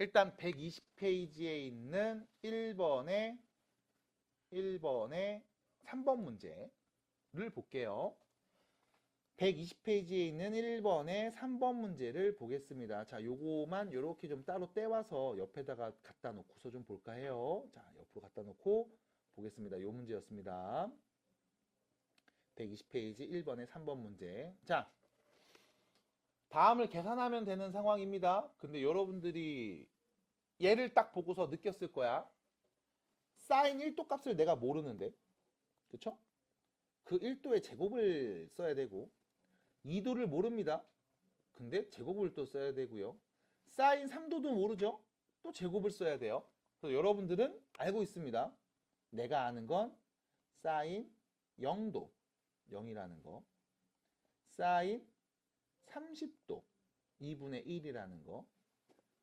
일단 120페이지에 있는 1번의 3번 문제를 볼게요. 120페이지에 있는 1번의 3번 문제를 보겠습니다. 자, 요거만 요렇게 좀 따로 떼와서 옆에다가 갖다 놓고서 좀 볼까 해요. 자, 옆으로 갖다 놓고 보겠습니다. 요 문제였습니다. 120페이지 1번의 3번 문제. 자, 다음을 계산하면 되는 상황입니다. 근데 여러분들이 얘를 딱 보고서 느꼈을 거야. 사인 1도 값을 내가 모르는데, 그쵸? 그 1도의 제곱을 써야 되고 2도를 모릅니다. 근데 제곱을 또 써야 되고요. 사인 3도도 모르죠? 또 제곱을 써야 돼요. 그래서 여러분들은 알고 있습니다. 내가 아는 건 사인 0도, 0이라는 거. 사인 30도, 2분의 1이라는 거.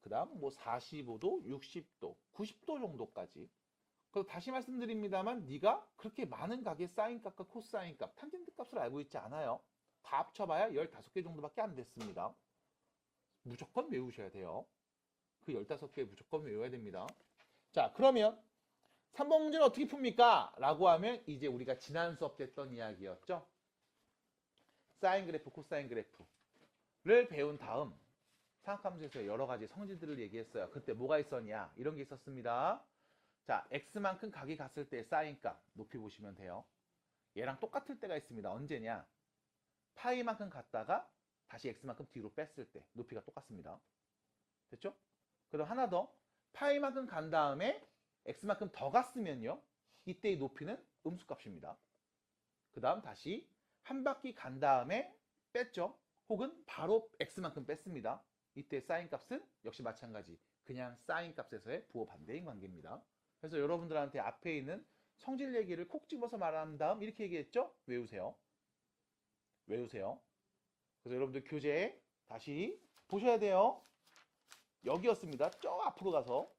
그 다음 뭐 45도, 60도, 90도 정도까지. 그래서 다시 말씀드립니다만 네가 그렇게 많은 값의 사인 값과 코사인 값, 탄젠트 값을 알고 있지 않아요. 다 합쳐봐야 15개 정도밖에 안 됐습니다. 무조건 외우셔야 돼요. 그 15개 무조건 외워야 됩니다. 자, 그러면 3번 문제는 어떻게 풉니까? 라고 하면 이제 우리가 지난 수업 때 했던 이야기였죠. 사인 그래프, 코사인 그래프를 배운 다음 삼각함수에서 여러 가지 성질들을 얘기했어요. 그때 뭐가 있었냐? 이런 게 있었습니다. 자, x만큼 각이 갔을 때 사인 값 높이 보시면 돼요. 얘랑 똑같을 때가 있습니다. 언제냐? 파이만큼 갔다가 다시 x만큼 뒤로 뺐을 때 높이가 똑같습니다. 됐죠? 그럼 하나 더. 파이만큼 간 다음에 x만큼 더 갔으면요. 이때의 높이는 음수값입니다. 그 다음 다시 한 바퀴 간 다음에 뺐죠. 혹은 바로 x만큼 뺐습니다. 이때 사인 값은 역시 마찬가지. 그냥 사인 값에서의 부호 반대인 관계입니다. 그래서 여러분들한테 앞에 있는 성질 얘기를 콕 집어서 말한 다음 이렇게 얘기했죠? 외우세요. 외우세요. 그래서 여러분들 교재 다시 보셔야 돼요. 여기였습니다. 저 앞으로 가서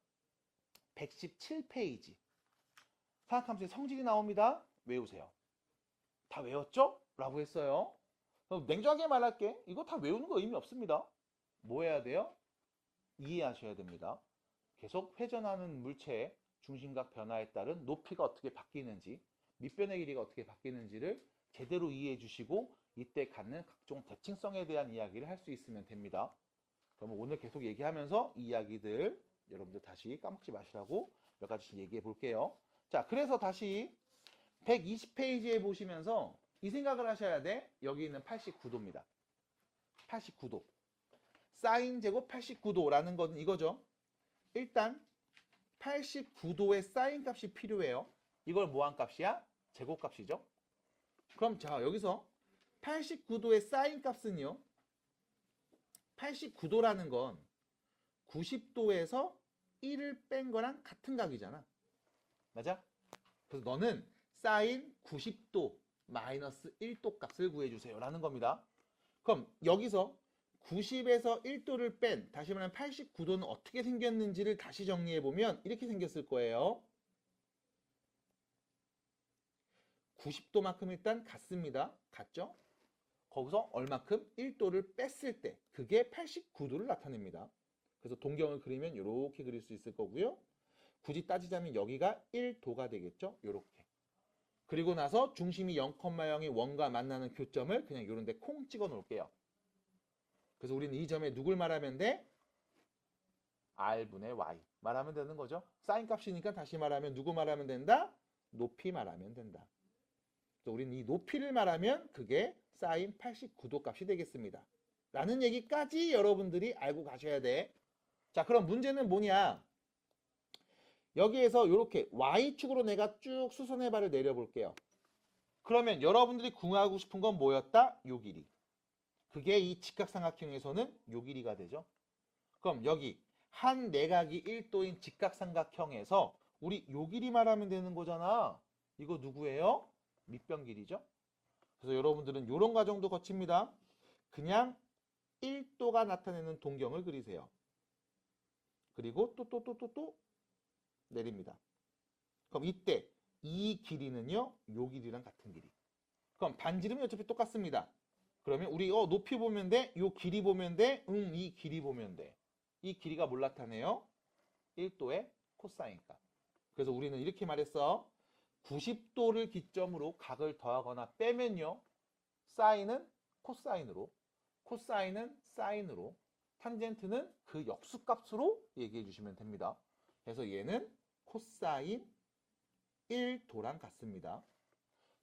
117페이지. 사각함수의 성질이 나옵니다. 외우세요. 다 외웠죠? 라고 했어요. 냉정하게 말할게. 이거 다 외우는 거 의미 없습니다. 뭐 해야 돼요? 이해하셔야 됩니다. 계속 회전하는 물체의 중심각 변화에 따른 높이가 어떻게 바뀌는지, 밑변의 길이가 어떻게 바뀌는지를 제대로 이해해 주시고 이때 갖는 각종 대칭성에 대한 이야기를 할 수 있으면 됩니다. 그러면 오늘 계속 얘기하면서 이 이야기들 여러분들 다시 까먹지 마시라고 몇 가지씩 얘기해 볼게요. 자, 그래서 다시 120페이지에 보시면서 이 생각을 하셔야 돼. 여기 있는 89도입니다. 89도. 사인 제곱 89도라는 건 이거죠. 일단 89도의 사인 값이 필요해요. 이걸 뭐한 값이야? 제곱 값이죠. 그럼 자, 여기서 89도의 사인 값은요. 89도라는 건 90도에서 1을 뺀 거랑 같은 각이잖아. 맞아? 그래서 너는 사인 90도 마이너스 1도 값을 구해주세요 라는 겁니다. 그럼 여기서 90에서 1도를 뺀, 다시 말하면 89도는 어떻게 생겼는지를 다시 정리해보면 이렇게 생겼을 거예요. 90도만큼 일단 같습니다. 같죠? 거기서 얼마큼? 1도를 뺐을 때 그게 89도를 나타냅니다. 그래서 동경을 그리면 이렇게 그릴 수 있을 거고요. 굳이 따지자면 여기가 1도가 되겠죠? 이렇게. 그리고 나서 중심이 0,0이 원과 만나는 교점을 그냥 이런 데 콩 찍어 놓을게요. 그래서 우리는 이 점에 누굴 말하면 돼? R분의 Y 말하면 되는 거죠. 사인 값이니까 다시 말하면 누구 말하면 된다? 높이 말하면 된다. 그래서 우리는 이 높이를 말하면 그게 사인 89도 값이 되겠습니다. 라는 얘기까지 여러분들이 알고 가셔야 돼. 자, 그럼 문제는 뭐냐? 여기에서 이렇게 Y축으로 내가 쭉 수선의 발을 내려볼게요. 그러면 여러분들이 궁하고 싶은 건 뭐였다? 요 길이. 그게 이 직각삼각형에서는 요 길이가 되죠. 그럼 여기 한 내각이 1도인 직각삼각형에서 우리 요 길이 말하면 되는 거잖아. 이거 누구예요? 밑변 길이죠. 그래서 여러분들은 이런 과정도 거칩니다. 그냥 1도가 나타내는 동경을 그리세요. 그리고 또 내립니다. 그럼 이때 이 길이는요, 요 길이랑 같은 길이. 그럼 반지름이 어차피 똑같습니다. 그러면 우리 높이 보면 돼? 요 길이 보면 돼? 이 길이 보면 돼. 이 길이가 뭘 나타내요? 1도의 코사인 값. 그래서 우리는 이렇게 말했어. 90도를 기점으로 각을 더하거나 빼면요. 사인은 코사인으로, 코사인은 사인으로, 탄젠트는 그 역수값으로 얘기해 주시면 됩니다. 그래서 얘는 코사인 1도랑 같습니다.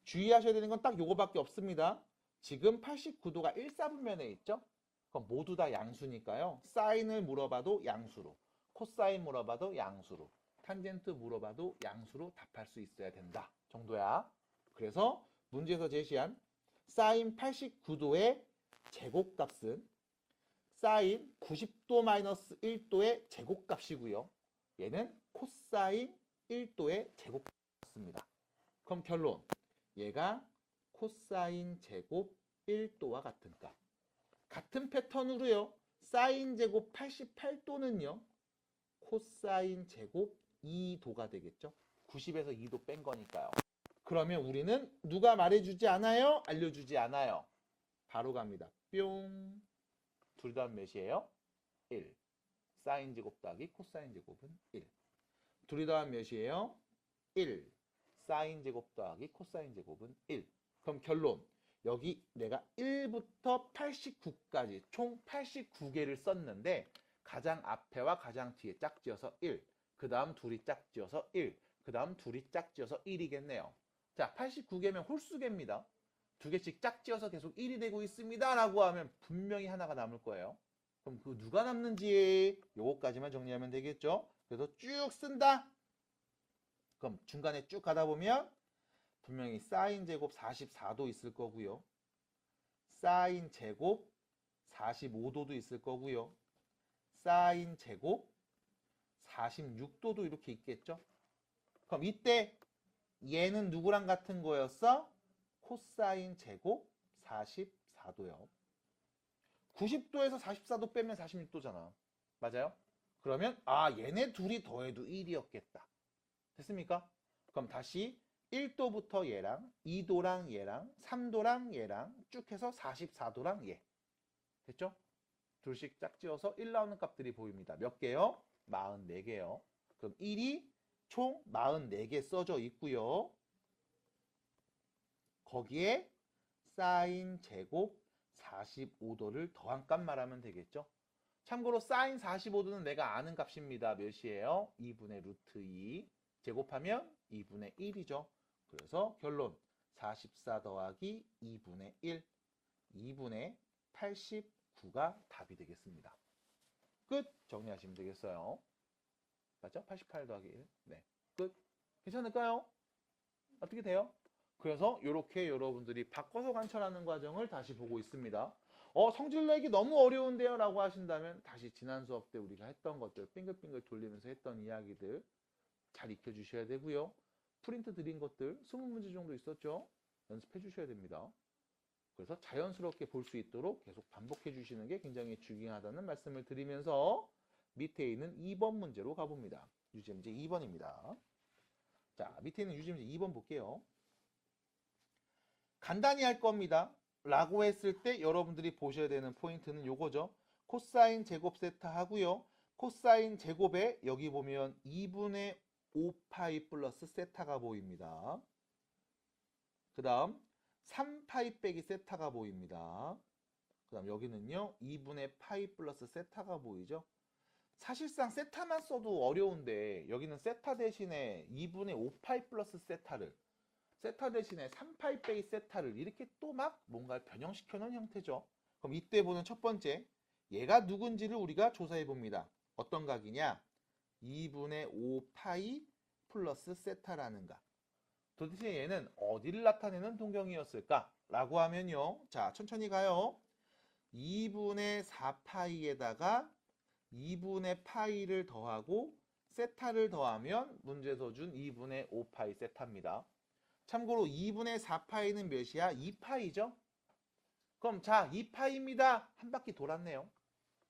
주의하셔야 되는 건 딱 요거밖에 없습니다. 지금 89도가 1사분면에 있죠? 그럼 모두 다 양수니까요. 사인을 물어봐도 양수로, 코사인 물어봐도 양수로, 탄젠트 물어봐도 양수로 답할 수 있어야 된다 정도야. 그래서 문제에서 제시한 사인 89도의 제곱값은 사인 90도 마이너스 1도의 제곱값이고요. 얘는 코사인 1도의 제곱값입니다. 그럼 결론. 얘가 코사인 제곱 1도와 같은 값. 같은 패턴으로요. 사인 제곱 88도는요. 코사인 제곱 2도가 되겠죠. 90에서 2도 뺀 거니까요. 그러면 우리는 누가 말해주지 않아요? 알려주지 않아요. 바로 갑니다. 뿅. 둘 다 몇이에요? 1. 사인 제곱 더하기 코사인 제곱은 1. 둘이 더하면 몇이에요? 1. 사인 제곱 더하기 코사인 제곱은 1. 그럼 결론. 여기 내가 1부터 89까지 총 89개를 썼는데 가장 앞에와 가장 뒤에 짝지어서 1. 그 다음 둘이 짝지어서 1. 그 다음 둘이 짝지어서 1이겠네요. 자, 89개면 홀수개입니다. 두 개씩 짝지어서 계속 1이 되고 있습니다. 라고 하면 분명히 하나가 남을 거예요. 그럼 그 누가 남는지 요거까지만 정리하면 되겠죠. 그래서 쭉 쓴다. 그럼 중간에 쭉 가다 보면 분명히 사인 제곱 44도 있을 거고요. 사인 제곱 45도도 있을 거고요. 사인 제곱 46도도 이렇게 있겠죠. 그럼 이때 얘는 누구랑 같은 거였어? 코사인 제곱 44도요. 90도에서 44도 빼면 46도잖아. 맞아요? 그러면 얘네 둘이 더해도 1이었겠다. 됐습니까? 그럼 다시 1도부터 얘랑 2도랑 얘랑 3도랑 얘랑 쭉 해서 44도랑 얘. 됐죠? 둘씩 짝지어서 1 나오는 값들이 보입니다. 몇 개요? 44개요. 그럼 1이 총 44개 써져 있고요. 거기에 사인 제곱 45도를 더한 값 말하면 되겠죠. 참고로 사인 45도는 내가 아는 값입니다. 몇이에요? 2분의 루트 2 제곱하면 2분의 1이죠. 그래서 결론 44 더하기 2분의 1 2분의 89가 답이 되겠습니다. 끝! 정리하시면 되겠어요. 맞죠? 88 더하기 1 네, 끝! 괜찮을까요? 어떻게 돼요? 그래서 이렇게 여러분들이 바꿔서 관찰하는 과정을 다시 보고 있습니다. 성질 내기 너무 어려운데요? 라고 하신다면 다시 지난 수업 때 우리가 했던 것들 빙글빙글 돌리면서 했던 이야기들 잘 익혀주셔야 되고요. 프린트 드린 것들 20문제 정도 있었죠? 연습해 주셔야 됩니다. 그래서 자연스럽게 볼 수 있도록 계속 반복해 주시는 게 굉장히 중요하다는 말씀을 드리면서 밑에 있는 2번 문제로 가봅니다. 유제문제 2번입니다. 자, 밑에 있는 유제문제 2번 볼게요. 간단히 할 겁니다. 라고 했을 때 여러분들이 보셔야 되는 포인트는 요거죠. 코사인 제곱 세타 하고요. 코사인 제곱에 여기 보면 2분의 5파이 플러스 세타가 보입니다. 그 다음 3파이 빼기 세타가 보입니다. 그 다음 여기는요 2분의 파이 플러스 세타가 보이죠. 사실상 세타만 써도 어려운데 여기는 세타 대신에 2분의 5파이 플러스 세타를 세타 대신에 3파이 빼기 세타를 이렇게 또 막 뭔가 변형시켜 놓은 형태죠. 그럼 이때 보는 첫 번째 얘가 누군지를 우리가 조사해 봅니다. 어떤 각이냐? 2분의 5파이 플러스 세타라는 각. 도대체 얘는 어디를 나타내는 동경이었을까? 라고 하면요. 자, 천천히 가요. 2분의 4파이에다가 2분의 파이를 더하고 세타를 더하면 문제에서 준 2분의 5파이 세타입니다. 참고로 2분의 4파이는 몇이야? 2파이죠? 그럼 자, 2파이입니다. 한 바퀴 돌았네요.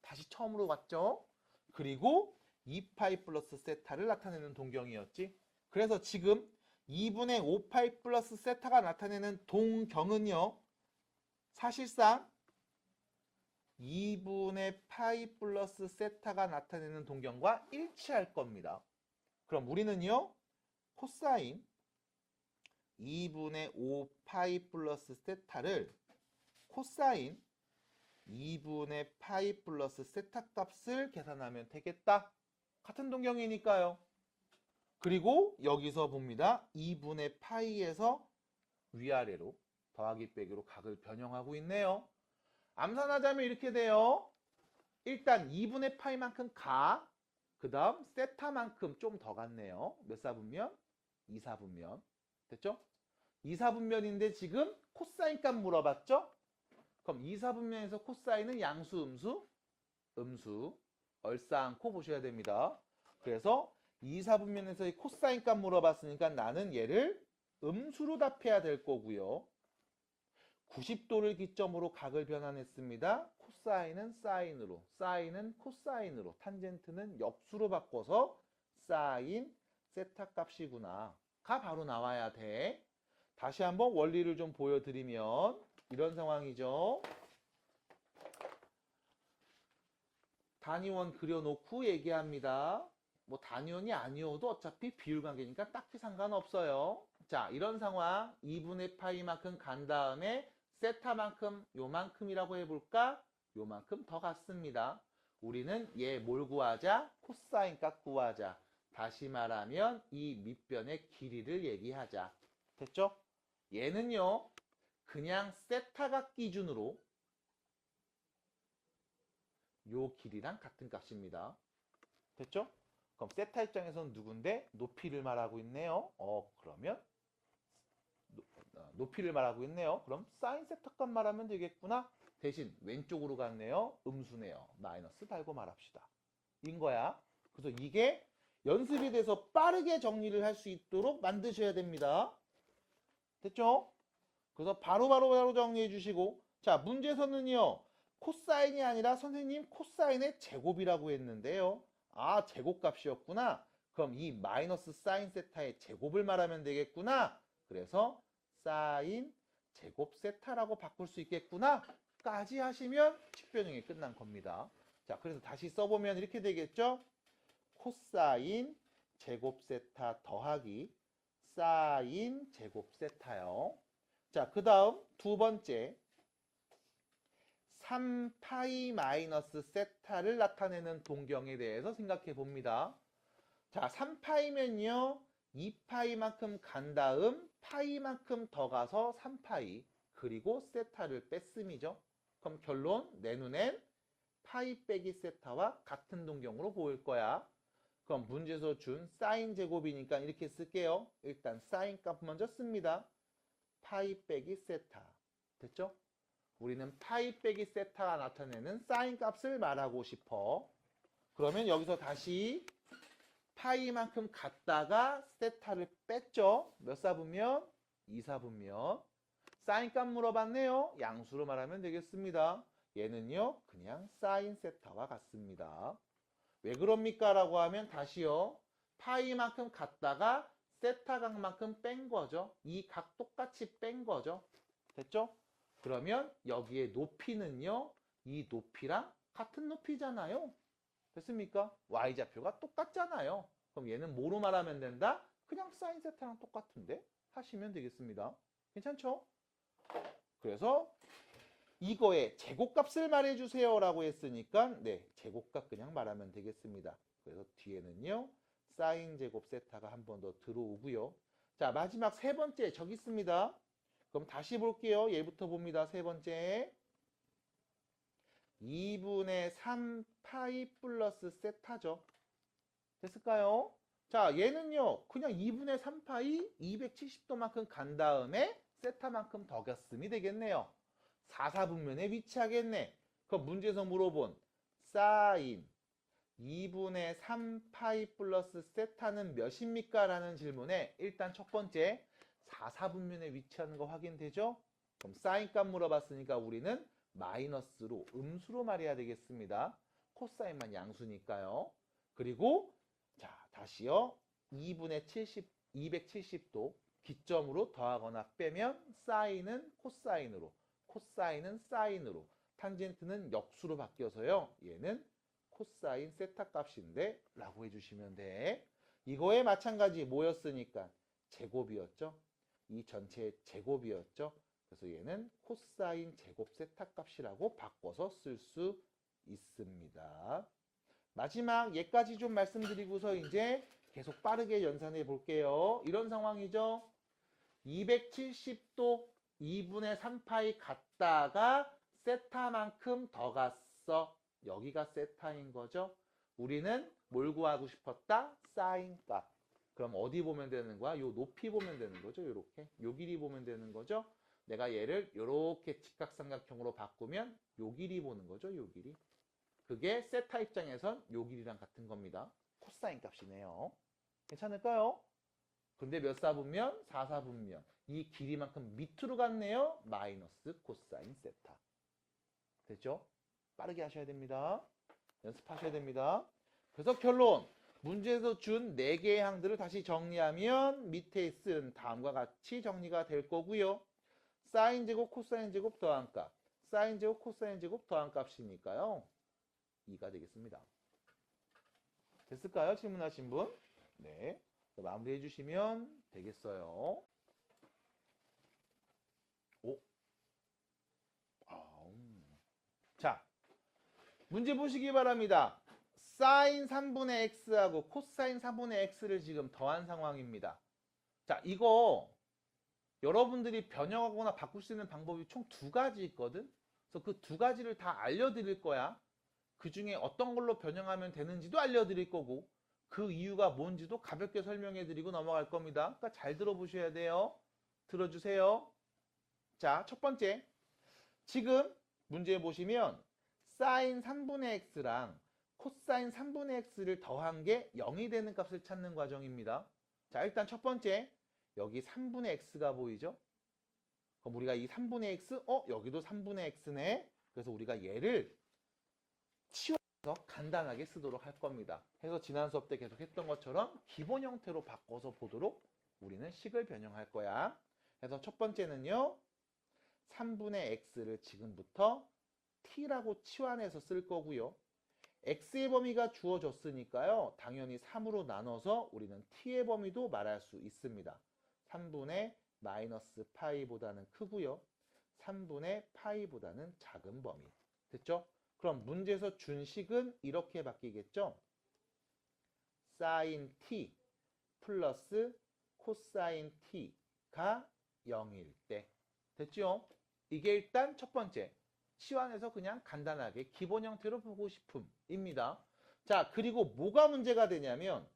다시 처음으로 갔죠? 그리고 2파이 플러스 세타를 나타내는 동경이었지. 그래서 지금 2분의 5파이 플러스 세타가 나타내는 동경은요. 사실상 2분의 파이 플러스 세타가 나타내는 동경과 일치할 겁니다. 그럼 우리는요, 코사인 2분의 5 파이 플러스 세타를 코사인 2분의 파이 플러스 세타 값을 계산하면 되겠다. 같은 동경이니까요. 그리고 여기서 봅니다. 2분의 파이에서 위아래로 더하기 빼기로 각을 변형하고 있네요. 암산하자면 이렇게 돼요. 일단 2분의 파이만큼 가. 그 다음 세타만큼 좀 더 갔네요. 몇 사분면? 2사분면. 됐죠? 2사분면인데 지금 코사인 값 물어봤죠? 그럼 2사분면에서 코사인은 양수, 음수? 음수. 얼싸안고 보셔야 됩니다. 그래서 2사분면에서의 코사인 값 물어봤으니까 나는 얘를 음수로 답해야 될 거고요. 90도를 기점으로 각을 변환했습니다. 코사인은 사인으로, 사인은 코사인으로, 탄젠트는 역수로 바꿔서 사인 세타 값이구나 가 바로 나와야 돼. 다시 한번 원리를 좀 보여드리면 이런 상황이죠. 단위원 그려놓고 얘기합니다. 뭐 단위원이 아니어도 어차피 비율관계니까 딱히 상관없어요. 자, 이런 상황 2분의 파이만큼 간 다음에 세타만큼 요만큼이라고 해볼까? 요만큼 더 갔습니다. 우리는 얘 뭘 구하자? 코사인 값 구하자. 다시 말하면 이 밑변의 길이를 얘기하자. 됐죠? 얘는요, 그냥 세타각 기준으로 요 길이랑 같은 값입니다. 됐죠? 그럼 세타 입장에서는 누군데? 높이를 말하고 있네요. 그러면 높이를 말하고 있네요. 그럼 사인 세타 값 말하면 되겠구나. 대신 왼쪽으로 갔네요. 음수네요. 마이너스 달고 말합시다. 인 거야. 그래서 이게 연습이 돼서 빠르게 정리를 할 수 있도록 만드셔야 됩니다. 됐죠? 그래서 바로 정리해 주시고, 자, 문제에서는요, 코사인이 아니라 선생님 코사인의 제곱이라고 했는데요. 아, 제곱값이었구나. 그럼 이 마이너스 사인 세타의 제곱을 말하면 되겠구나. 그래서 사인 제곱 세타라고 바꿀 수 있겠구나 까지 하시면 식변형이 끝난 겁니다. 자, 그래서 다시 써보면 이렇게 되겠죠. 코사인 제곱 세타 더하기 사인 제곱 세타요. 자, 그 다음 두 번째 3파이 마이너스 세타를 나타내는 동경에 대해서 생각해 봅니다. 자, 3파이면요 2파이만큼 간 다음 파이만큼 더 가서 3파이 그리고 세타를 뺐음이죠. 그럼 결론 내 눈엔 파이 빼기 세타와 같은 동경으로 보일 거야. 그럼 문제에서 준 사인 제곱이니까 이렇게 쓸게요. 일단 사인 값 먼저 씁니다. 파이 빼기 세타. 됐죠? 우리는 파이 빼기 세타가 나타내는 사인 값을 말하고 싶어. 그러면 여기서 다시 파이만큼 갔다가 세타를 뺐죠. 몇 사분면? 2사분면. 사인 값 물어봤네요. 양수로 말하면 되겠습니다. 얘는요, 그냥 사인 세타와 같습니다. 왜 그럽니까? 라고 하면 다시요. 파이만큼 갔다가 세타 각만큼 뺀 거죠. 이 각 똑같이 뺀 거죠. 됐죠? 그러면 여기에 높이는요. 이 높이랑 같은 높이잖아요. 됐습니까? y좌표가 똑같잖아요. 그럼 얘는 뭐로 말하면 된다? 그냥 사인 세타랑 똑같은데? 하시면 되겠습니다. 괜찮죠? 그래서 이거의 제곱값을 말해주세요 라고 했으니까 네, 제곱값 그냥 말하면 되겠습니다. 그래서 뒤에는요. 사인 제곱 세타가 한 번 더 들어오고요. 자, 마지막 세 번째 저기 있습니다. 그럼 다시 볼게요. 얘부터 봅니다. 세 번째 2분의 3 파이 플러스 세타죠. 됐을까요? 자, 얘는요. 그냥 2분의 3 파이 270도만큼 간 다음에 세타만큼 더 겼음이 되겠네요. 4사분면에 위치하겠네. 그럼 문제에서 물어본 사인 2분의 3 파이 플러스 세타는 몇입니까? 라는 질문에 일단 첫 번째 4사분면에 위치하는 거 확인되죠? 그럼 사인 값 물어봤으니까 우리는 마이너스로 음수로 말해야 되겠습니다. 코사인만 양수니까요. 그리고 자, 다시요. 2분의 70, 270도 기점으로 더하거나 빼면 사인은 코사인으로, 코사인은 사인으로. 탄젠트는 역수로 바뀌어서요. 얘는 코사인 세타 값인데 라고 해주시면 돼. 이거에 마찬가지 뭐였으니까 제곱이었죠. 이 전체의 제곱이었죠. 그래서 얘는 코사인 제곱 세타 값이라고 바꿔서 쓸 수 있습니다. 마지막 얘까지 좀 말씀드리고서 이제 계속 빠르게 연산해 볼게요. 이런 상황이죠. 270도 2분의 3파이 갔다가 세타만큼 더 갔어. 여기가 세타인 거죠. 우리는 뭘 구하고 싶었다? 사인 값. 그럼 어디 보면 되는 거야? 요 높이 보면 되는 거죠. 요렇게. 요 길이 보면 되는 거죠. 내가 얘를 요렇게 직각삼각형으로 바꾸면 요 길이 보는 거죠. 요 길이. 그게 세타 입장에선 요 길이랑 같은 겁니다. 코사인 값이네요. 괜찮을까요? 근데 몇 사분면? 4사분면. 이 길이만큼 밑으로 갔네요. 마이너스 코사인 세타. 됐죠? 빠르게 하셔야 됩니다. 연습하셔야 됩니다. 그래서 결론. 문제에서 준 4개의 항들을 다시 정리하면 밑에 쓴 다음과 같이 정리가 될 거고요. 사인 제곱, 코사인 제곱 더한 값. 사인 제곱, 코사인 제곱 더한 값이니까요. 2가 되겠습니다. 됐을까요? 질문하신 분? 네. 마무리해 주시면 되겠어요. 오. 자, 문제 보시기 바랍니다. 사인 3분의 x하고 코사인 3분의 x를 지금 더한 상황입니다. 자, 이거 여러분들이 변형하거나 바꿀 수 있는 방법이 총 2가지 있거든. 그래서 그 2가지를 다 알려드릴 거야. 그 중에 어떤 걸로 변형하면 되는지도 알려드릴 거고 그 이유가 뭔지도 가볍게 설명해드리고 넘어갈 겁니다. 그러니까 잘 들어보셔야 돼요. 들어주세요. 자, 첫 번째. 지금 문제 보시면 사인 3분의 x랑 코사인 3분의 x를 더한 게 0이 되는 값을 찾는 과정입니다. 자, 일단 첫 번째. 여기 3분의 x가 보이죠? 그럼 우리가 이 3분의 x, 여기도 3분의 x네. 그래서 우리가 얘를 치워서 간단하게 쓰도록 할 겁니다. 그래서 지난 수업 때 계속 했던 것처럼 기본 형태로 바꿔서 보도록 우리는 식을 변형할 거야. 그래서 첫 번째는요. 3분의 x를 지금부터 t라고 치환해서 쓸 거고요. x의 범위가 주어졌으니까요. 당연히 3으로 나눠서 우리는 t의 범위도 말할 수 있습니다. 3분의 마이너스 파이보다는 크고요. 3분의 파이보다는 작은 범위. 됐죠? 그럼 문제에서 준 식은 이렇게 바뀌겠죠? 사인 t 플러스 코사인 t가 0일 때. 됐죠? 이게 일단 첫 번째. 치환해서 그냥 간단하게 기본 형태로 보고 싶음입니다. 자, 그리고 뭐가 문제가 되냐면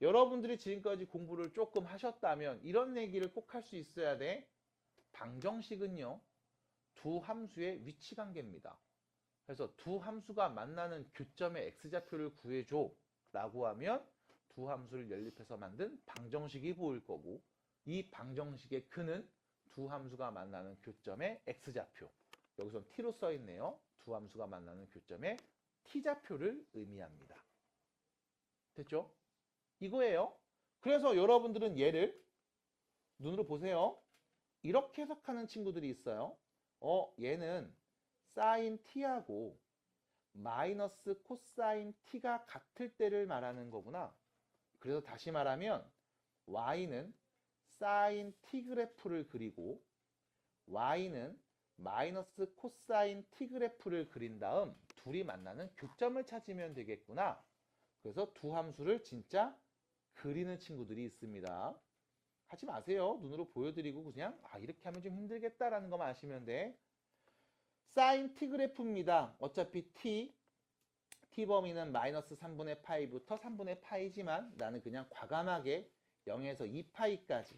여러분들이 지금까지 공부를 조금 하셨다면 이런 얘기를 꼭 할 수 있어야 돼. 방정식은요. 두 함수의 위치 관계입니다. 그래서 두 함수가 만나는 교점의 x좌표를 구해줘 라고 하면 두 함수를 연립해서 만든 방정식이 보일 거고 이 방정식의 근은 두 함수가 만나는 교점의 x좌표. 여기선 t로 써있네요. 두 함수가 만나는 교점의 t좌표를 의미합니다. 됐죠? 이거예요. 그래서 여러분들은 얘를 눈으로 보세요. 이렇게 해석하는 친구들이 있어요. 얘는 사인 t하고 마이너스 코사인 t가 같을 때를 말하는 거구나. 그래서 다시 말하면 y는 사인 t 그래프를 그리고 y는 마이너스 코사인 t 그래프를 그린 다음 둘이 만나는 교점을 찾으면 되겠구나. 그래서 두 함수를 진짜 그리는 친구들이 있습니다. 하지 마세요. 눈으로 보여드리고 그냥 이렇게 하면 좀 힘들겠다라는 것만 아시면 돼. 사인 t 그래프입니다. 어차피 t 범위는 마이너스 3분의 파이부터 3분의 파이지만 나는 그냥 과감하게 0에서 2파이까지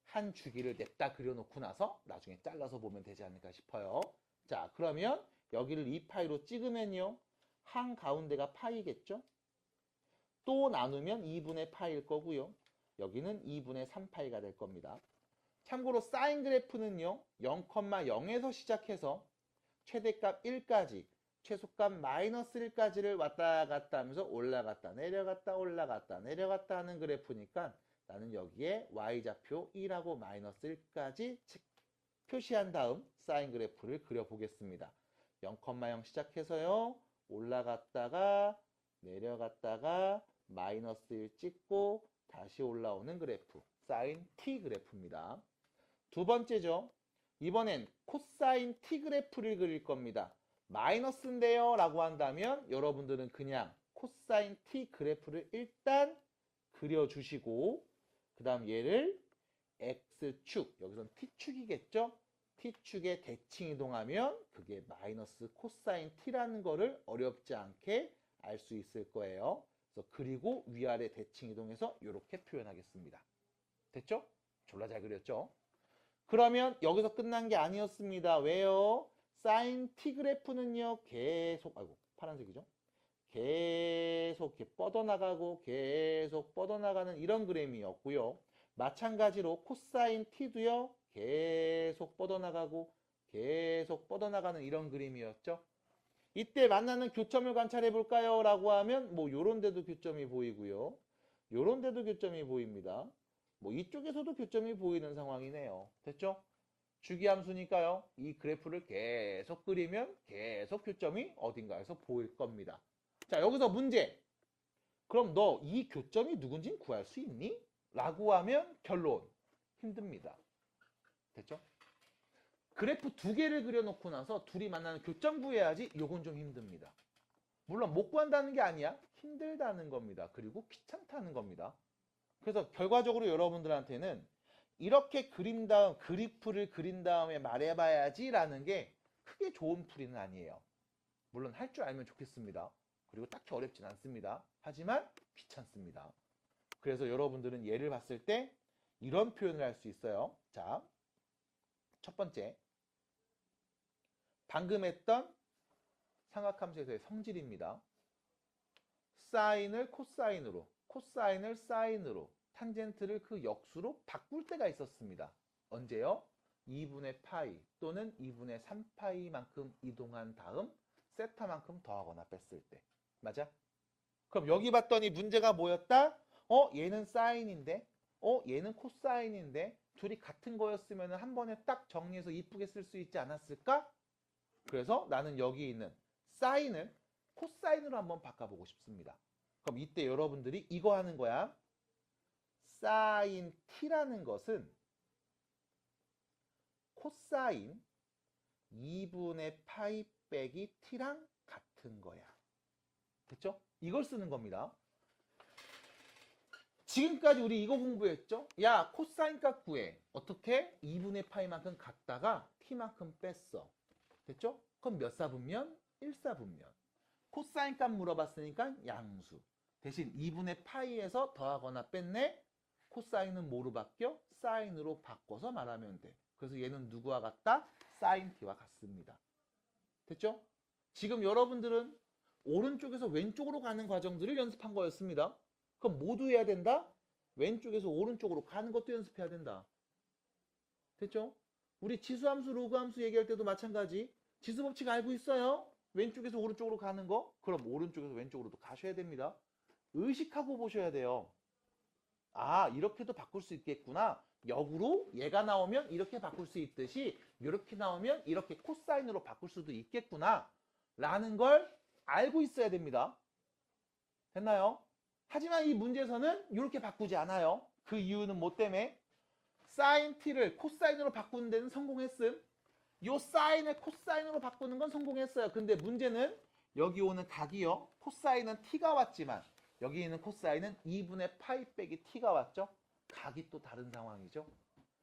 한 주기를 냅다 그려놓고 나서 나중에 잘라서 보면 되지 않을까 싶어요. 자, 그러면 여기를 2파이로 찍으면요. 한 가운데가 파이겠죠? 또 나누면 2분의 파이일 거고요. 여기는 2분의 3파이가 될 겁니다. 참고로 사인 그래프는요. 0,0에서 시작해서 최대값 1까지 최소값 마이너스 1까지를 왔다 갔다 하면서 올라갔다 내려갔다 올라갔다 내려갔다 하는 그래프니까 나는 여기에 y좌표 1하고 마이너스 1까지 표시한 다음 사인 그래프를 그려보겠습니다. 0,0 시작해서요. 올라갔다가 내려갔다가 마이너스 1 찍고 다시 올라오는 그래프. 사인 T 그래프입니다. 두 번째죠. 이번엔 코사인 T 그래프를 그릴 겁니다. 마이너스인데요 라고 한다면 여러분들은 그냥 코사인 T 그래프를 일단 그려주시고 그 다음 얘를 X축, 여기선 T축이겠죠? T축에 대칭 이동하면 그게 마이너스 코사인 T라는 거를 어렵지 않게 알 수 있을 거예요. 그래서 그리고 위아래 대칭 이동해서 이렇게 표현하겠습니다. 됐죠? 졸라 잘 그렸죠? 그러면 여기서 끝난 게 아니었습니다. 왜요? 사인 T 그래프는요, 계속, 아이고, 파란색이죠? 계속 이렇게 뻗어나가고 계속 뻗어나가는 이런 그림이었고요. 마찬가지로 코사인 T도요, 계속 뻗어나가고 계속 뻗어나가는 이런 그림이었죠. 이때 만나는 교점을 관찰해 볼까요? 라고 하면 뭐 요런 데도 교점이 보이고요. 요런 데도 교점이 보입니다. 뭐 이쪽에서도 교점이 보이는 상황이네요. 됐죠? 주기함수니까요. 이 그래프를 계속 그리면 계속 교점이 어딘가에서 보일 겁니다. 자, 여기서 문제. 그럼 너 이 교점이 누군지 구할 수 있니? 라고 하면 결론. 힘듭니다. 됐죠? 그래프 두 개를 그려놓고 나서 둘이 만나는 교점 구해야지. 요건 좀 힘듭니다. 물론 못 구한다는 게 아니야. 힘들다는 겁니다. 그리고 귀찮다는 겁니다. 그래서 결과적으로 여러분들한테는 이렇게 그래프를 그린 다음에 말해봐야지 라는 게 크게 좋은 풀이는 아니에요. 물론 할 줄 알면 좋겠습니다. 그리고 딱히 어렵진 않습니다. 하지만 귀찮습니다. 그래서 여러분들은 얘를 봤을 때 이런 표현을 할 수 있어요. 자, 첫 번째. 방금 했던 삼각함수에서의 성질입니다. 사인을 코사인으로, 코사인을 사인으로, 탄젠트를 그 역수로 바꿀 때가 있었습니다. 언제요? 2분의 파이 또는 2분의 3파이만큼 이동한 다음 세타만큼 더하거나 뺐을 때. 맞아? 그럼 여기 봤더니 문제가 뭐였다? 얘는 사인인데 얘는 코사인인데 둘이 같은 거였으면 한 번에 딱 정리해서 이쁘게 쓸 수 있지 않았을까? 그래서 나는 여기 있는 사인을 코사인으로 한번 바꿔보고 싶습니다. 그럼 이때 여러분들이 이거 하는 거야. 사인 T라는 것은 코사인 2분의 파이 빼기 T랑 같은 거야. 됐죠? 이걸 쓰는 겁니다. 지금까지 우리 이거 공부했죠? 야, 코사인 값 구해. 어떻게? 2분의 파이만큼 갖다가 T만큼 뺐어. 됐죠? 그럼 몇 사분면? 1사분면. 코사인 값 물어봤으니까 양수. 대신 2분의 파이에서 더하거나 뺐네? 코사인은 뭐로 바뀌어? 사인으로 바꿔서 말하면 돼. 그래서 얘는 누구와 같다? 사인 T와 같습니다. 됐죠? 지금 여러분들은 오른쪽에서 왼쪽으로 가는 과정들을 연습한 거였습니다. 그럼 모두 해야 된다? 왼쪽에서 오른쪽으로 가는 것도 연습해야 된다. 됐죠? 우리 지수함수, 로그함수 얘기할 때도 마찬가지. 지수법칙 알고 있어요? 왼쪽에서 오른쪽으로 가는 거? 그럼 오른쪽에서 왼쪽으로도 가셔야 됩니다. 의식하고 보셔야 돼요. 아, 이렇게도 바꿀 수 있겠구나. 역으로 얘가 나오면 이렇게 바꿀 수 있듯이 이렇게 나오면 이렇게 코사인으로 바꿀 수도 있겠구나 라는 걸 알고 있어야 됩니다. 됐나요? 하지만 이 문제에서는 이렇게 바꾸지 않아요. 그 이유는 뭐 때문에? 사인 T를 코사인으로 바꾸는 데는 성공했음. 요 사인을 코사인으로 바꾸는 건 성공했어요. 근데 문제는 여기 오는 각이요. 코사인은 T가 왔지만 여기 있는 코사인은 2분의 파이 빼기 T가 왔죠. 각이 또 다른 상황이죠.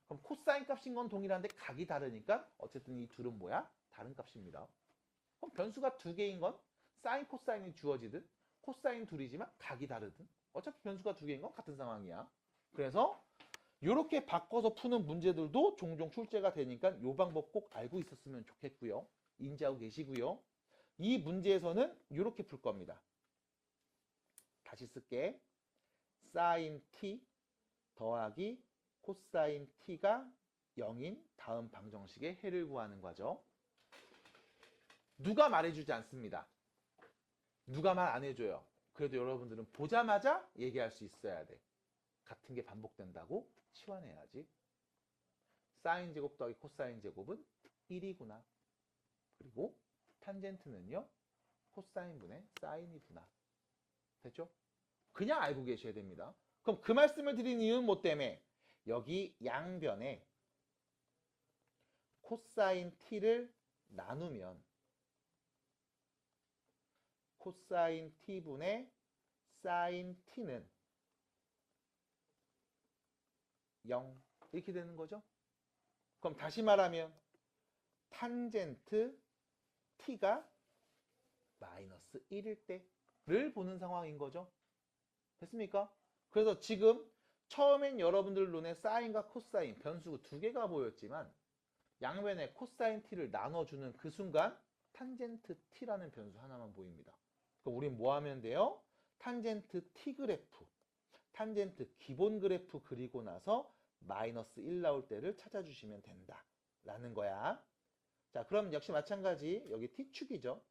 그럼 코사인 값인 건 동일한데 각이 다르니까 어쨌든 이 둘은 뭐야? 다른 값입니다. 그럼 변수가 두 개인 건 사인 코사인이 주어지든 코사인 둘이지만 각이 다르든 어차피 변수가 두 개인 건 같은 상황이야. 그래서 이렇게 바꿔서 푸는 문제들도 종종 출제가 되니까 이 방법 꼭 알고 있었으면 좋겠고요. 인지하고 계시고요. 이 문제에서는 이렇게 풀 겁니다. 다시 쓸게. 사인 T 더하기 코사인 T가 0인 다음 방정식의 해를 구하는 거죠. 누가 말해주지 않습니다. 누가 말 안 해줘요. 그래도 여러분들은 보자마자 얘기할 수 있어야 돼. 같은 게 반복된다고 치환해야지. 사인 제곱 더하기 코사인 제곱은 1이구나. 그리고 탄젠트는요 코사인분의 사인이구나. 됐죠? 그냥 알고 계셔야 됩니다. 그럼 그 말씀을 드린 이유는 뭐 때문에? 여기 양변에 코사인 t를 나누면 코사인 t분의 사인 t는 0 이렇게 되는 거죠. 그럼 다시 말하면 탄젠트 t가 마이너스 1일 때를 보는 상황인 거죠. 됐습니까? 그래서 지금 처음엔 여러분들 눈에 사인과 코사인 변수 두 개가 보였지만 양변에 코사인 t를 나눠주는 그 순간 탄젠트 t라는 변수 하나만 보입니다. 그럼 우린 뭐 하면 돼요? 탄젠트 t 그래프, 탄젠트 기본 그래프 그리고 나서 마이너스 1 나올 때를 찾아주시면 된다 라는 거야. 자, 그럼 역시 마찬가지 여기 t축이죠.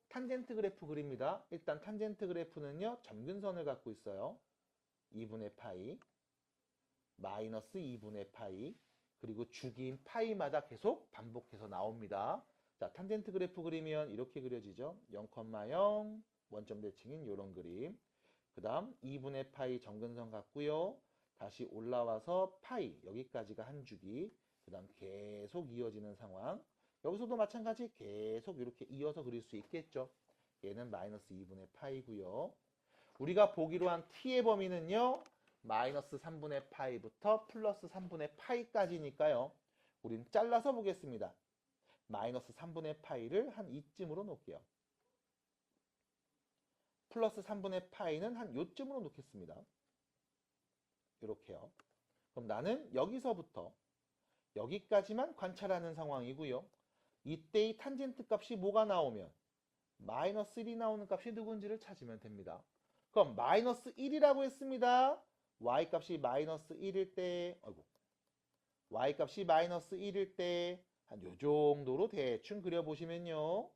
탄젠트 그래프 그립니다. 일단 탄젠트 그래프는요 점근선을 갖고 있어요. 2분의 파이, 마이너스 2분의 파이, 그리고 주기인 파이마다 계속 반복해서 나옵니다. 자, 탄젠트 그래프 그리면 이렇게 그려지죠. 0,0 원점 대칭인 이런 그림. 그 다음 2분의 파이 점근선 같고요. 다시 올라와서 파이 여기까지가 한 주기. 그 다음 계속 이어지는 상황. 여기서도 마찬가지 계속 이렇게 이어서 그릴 수 있겠죠. 얘는 마이너스 2분의 파이고요. 우리가 보기로 한 t의 범위는요. 마이너스 3분의 파이부터 플러스 3분의 파이까지니까요. 우린 잘라서 보겠습니다. 마이너스 3분의 파이를 한 이쯤으로 놓을게요. 플러스 3분의 파이는 한 요쯤으로 놓겠습니다. 이렇게요. 그럼 나는 여기서부터 여기까지만 관찰하는 상황이고요. 이때의 탄젠트 값이 뭐가 나오면 마이너스 1이 나오는 값이 누군지를 찾으면 됩니다. 그럼 마이너스 1이라고 했습니다. y값이 마이너스 1일 때, y값이 마이너스 1일 때 한 요 정도로 대충 그려보시면요.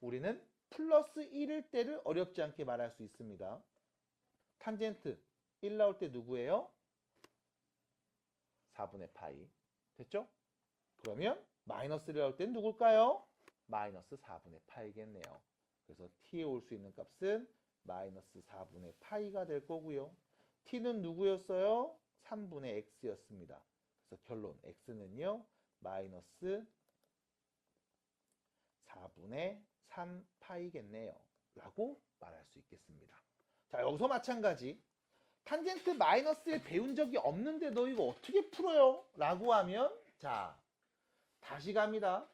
우리는 플러스 1일 때를 어렵지 않게 말할 수 있습니다. 탄젠트 1 나올 때 누구예요? 4분의 파이. 됐죠? 그러면 마이너스 1 나올 때 누굴까요? 마이너스 4분의 파이겠네요. 그래서 t에 올 수 있는 값은 마이너스 4분의 파이가 될 거고요. t는 누구였어요? 3분의 x였습니다. 그래서 결론 x는요. 마이너스 4분의 3파이겠네요. 라고 말할 수 있겠습니다. 자, 여기서 마찬가지. 탄젠트 마이너스 1 배운 적이 없는데 너 이거 어떻게 풀어요? 라고 하면 자, 다시 갑니다.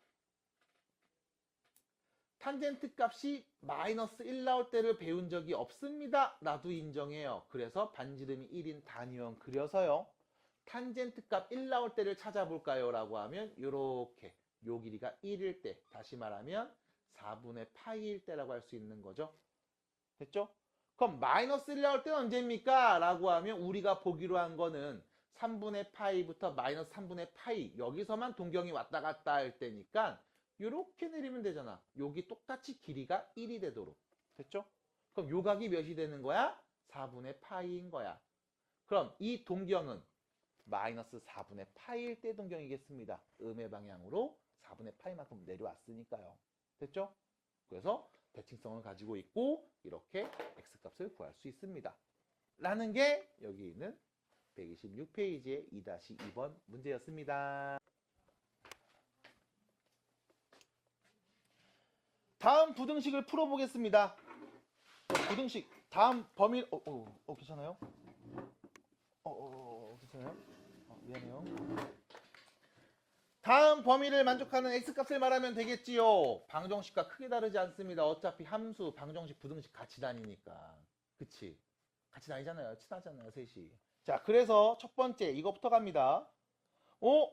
탄젠트 값이 마이너스 1 나올 때를 배운 적이 없습니다. 나도 인정해요. 그래서 반지름이 1인 단위원 그려서요. 탄젠트 값 1 나올 때를 찾아볼까요? 라고 하면 이렇게 요 길이가 1일 때, 다시 말하면 4분의 파이일 때라고 할 수 있는 거죠. 됐죠? 그럼 마이너스 1 나올 때는 언제입니까? 라고 하면 우리가 보기로 한 거는 3분의 파이부터 마이너스 3분의 파이 여기서만 동경이 왔다 갔다 할 때니까 이렇게 내리면 되잖아. 여기 똑같이 길이가 1이 되도록. 됐죠? 그럼 요 각이 몇이 되는 거야? 4분의 파이인 거야. 그럼 이 동경은 마이너스 4분의 파이일 때 동경이겠습니다. 음의 방향으로 4분의 파이만큼 내려왔으니까요. 됐죠? 그래서 대칭성을 가지고 있고 이렇게 x값을 구할 수 있습니다. 라는 게 여기 있는 126페이지의 2-2번 문제였습니다. 다음 부등식을 풀어보겠습니다. 부등식 다음 범위 괜찮아요? 괜찮아요? 미안해요. 다음 범위를 만족하는 x값을 말하면 되겠지요. 방정식과 크게 다르지 않습니다. 어차피 함수, 방정식, 부등식 같이 다니니까. 그치? 같이 다니잖아요. 친하잖아요, 셋이. 자, 그래서 첫 번째 이거부터 갑니다.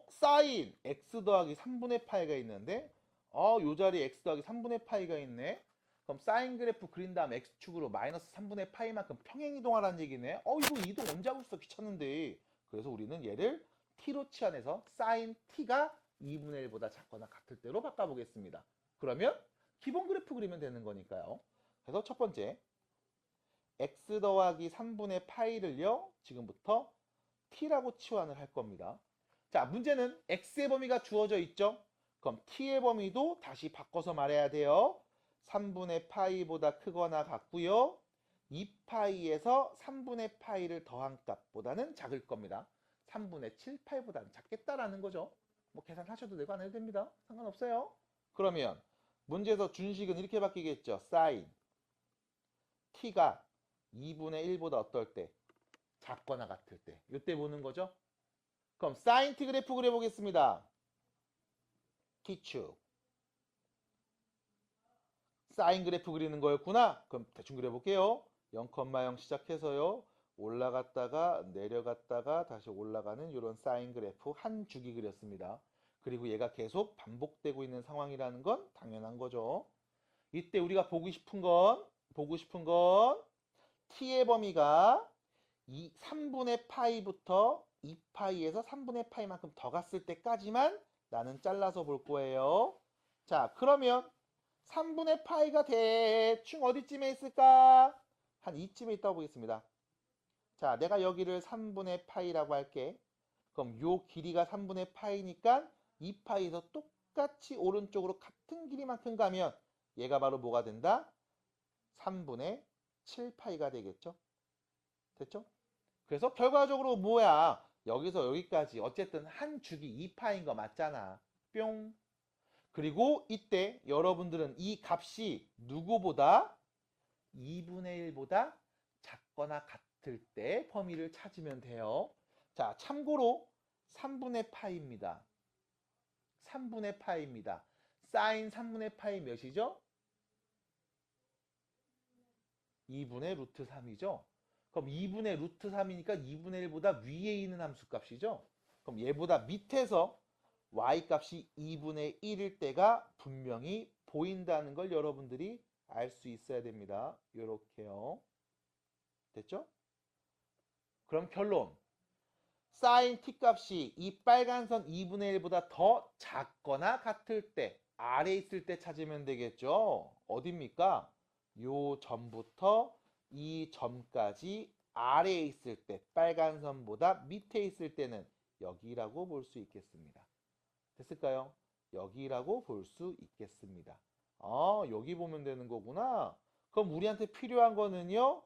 사인 x 더하기 3분의 파이가 있는데 요 자리에 x 더하기 3분의 파이가 있네. 그럼 사인 그래프 그린 다음 x축으로 마이너스 3분의 파이만큼 평행 이동하라는 얘기네. 이거 이동 언제 하고 있어? 귀찮은데. 그래서 우리는 얘를 t로 치환해서 사인 t가 2분의 1보다 작거나 같을 때로 바꿔보겠습니다. 그러면 기본 그래프 그리면 되는 거니까요. 그래서 첫 번째 x 더하기 3분의 파이를요. 지금부터 t라고 치환을 할 겁니다. 자, 문제는 x의 범위가 주어져 있죠. 그럼 t의 범위도 다시 바꿔서 말해야 돼요. 3분의 파이보다 크거나 같고요. 2파이에서 3분의 파이를 더한 값보다는 작을 겁니다. 3분의 7파이보다는 작겠다라는 거죠. 뭐 계산하셔도 되고 안 해도 됩니다. 상관없어요. 그러면 문제에서 준식은 이렇게 바뀌겠죠. 사인 t가 2분의 1보다 어떨 때? 작거나 같을 때. 이때 보는 거죠. 그럼 사인 t 그래프 그려보겠습니다. t축. 사인 그래프 그리는 거였구나. 그럼 대충 그려볼게요. 0,0 시작해서요. 올라갔다가 내려갔다가 다시 올라가는 이런 사인 그래프 한 주기 그렸습니다. 그리고 얘가 계속 반복되고 있는 상황이라는 건 당연한 거죠. 이때 우리가 보고 싶은 건 t의 범위가 3분의 파이부터 2파이에서 3분의 파이만큼 더 갔을 때까지만 나는 잘라서 볼 거예요. 자, 그러면 3분의 파이가 대충 어디쯤에 있을까? 한 이쯤에 있다고 보겠습니다. 자, 내가 여기를 3분의 파이라고 할게. 그럼 요 길이가 3분의 파이니까 2파이에서 똑같이 오른쪽으로 같은 길이만큼 가면 얘가 바로 뭐가 된다? 3분의 7파이가 되겠죠? 됐죠? 그래서 결과적으로 뭐야? 여기서 여기까지 어쨌든 한 주기 2파인 거 맞잖아. 뿅. 그리고 이때 여러분들은 이 값이 누구보다 2분의 1보다 작거나 같을 때 범위를 찾으면 돼요. 자, 참고로 3분의 파이입니다. 3분의 파이입니다. 사인 3분의 파이 몇이죠? 2분의 루트 3이죠. 그럼 2분의 루트 3이니까 2분의 1보다 위에 있는 함수값이죠. 그럼 얘보다 밑에서 y값이 2분의 1일 때가 분명히 보인다는 걸 여러분들이 알 수 있어야 됩니다. 요렇게요. 됐죠? 그럼 결론. 사인 t값이 이 빨간 선 2분의 1보다 더 작거나 같을 때 아래에 있을 때 찾으면 되겠죠. 어딥니까? 요 점부터 이 점까지 아래에 있을 때 빨간 선보다 밑에 있을 때는 여기라고 볼 수 있겠습니다. 됐을까요? 여기라고 볼 수 있겠습니다. 아, 여기 보면 되는 거구나. 그럼 우리한테 필요한 거는요.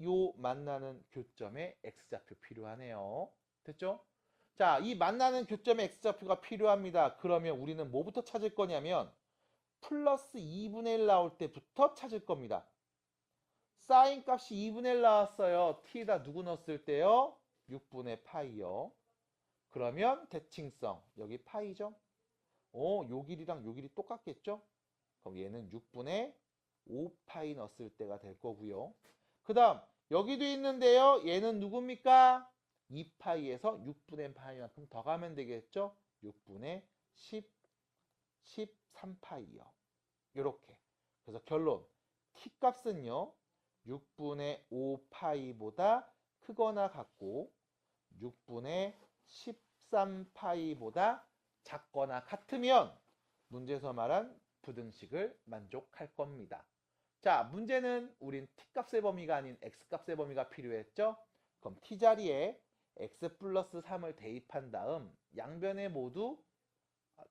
요 만나는 교점의 x좌표 필요하네요. 됐죠? 자, 이 만나는 교점의 x좌표가 필요합니다. 그러면 우리는 뭐부터 찾을 거냐면 플러스 2분의 1 나올 때부터 찾을 겁니다. 사인 값이 2분의 1 나왔어요. t에다 누구 넣었을 때요? 6분의 파이요. 그러면 대칭성 여기 파이죠? 요 길이랑 요 길이 똑같겠죠? 그럼 얘는 6분의 5파이 넣었을 때가 될 거고요. 그 다음 여기도 있는데요. 얘는 누굽니까? 2파이에서 6분의 파이만큼 더 가면 되겠죠? 6분의 13파이요. 이렇게. 그래서 결론 t값은요. 6분의 5파이보다 크거나 같고 6분의 13파이보다 작거나 같으면 문제에서 말한 부등식을 만족할 겁니다. 자, 문제는 우린 t값의 범위가 아닌 x값의 범위가 필요했죠? 그럼 t자리에 x 플러스 3을 대입한 다음 양변에 모두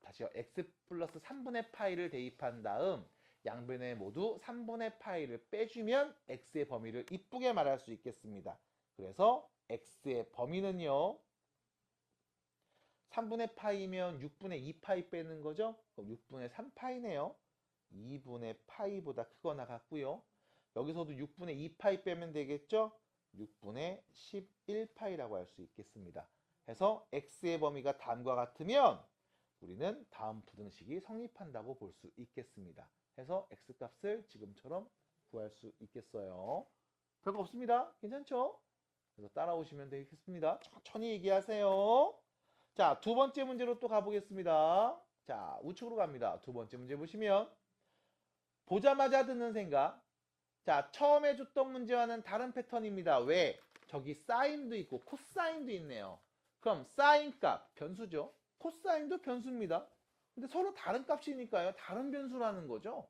다시요. x 플러스 3분의 파이를 대입한 다음 양변에 모두 3분의 파이를 빼주면 x의 범위를 이쁘게 말할 수 있겠습니다. 그래서 x의 범위는요. 3분의 파이면 6분의 2파이 빼는 거죠? 그럼 6분의 3파이네요. 2분의 파이보다 크거나 같고요. 여기서도 6분의 2파이 빼면 되겠죠? 6분의 11파이라고 할 수 있겠습니다. 해서 x의 범위가 다음과 같으면 우리는 다음 부등식이 성립한다고 볼 수 있겠습니다. 해서 x값을 지금처럼 구할 수 있겠어요. 별거 없습니다. 괜찮죠? 그래서 따라오시면 되겠습니다. 천천히 얘기하세요. 자, 두 번째 문제로 또 가보겠습니다. 자, 우측으로 갑니다. 두 번째 문제 보시면 보자마자 드는 생각. 자, 처음에 줬던 문제와는 다른 패턴입니다. 왜? 저기 사인도 있고 코사인도 있네요. 그럼 사인 값 변수죠. 코사인도 변수입니다. 근데 서로 다른 값이니까요. 다른 변수라는 거죠.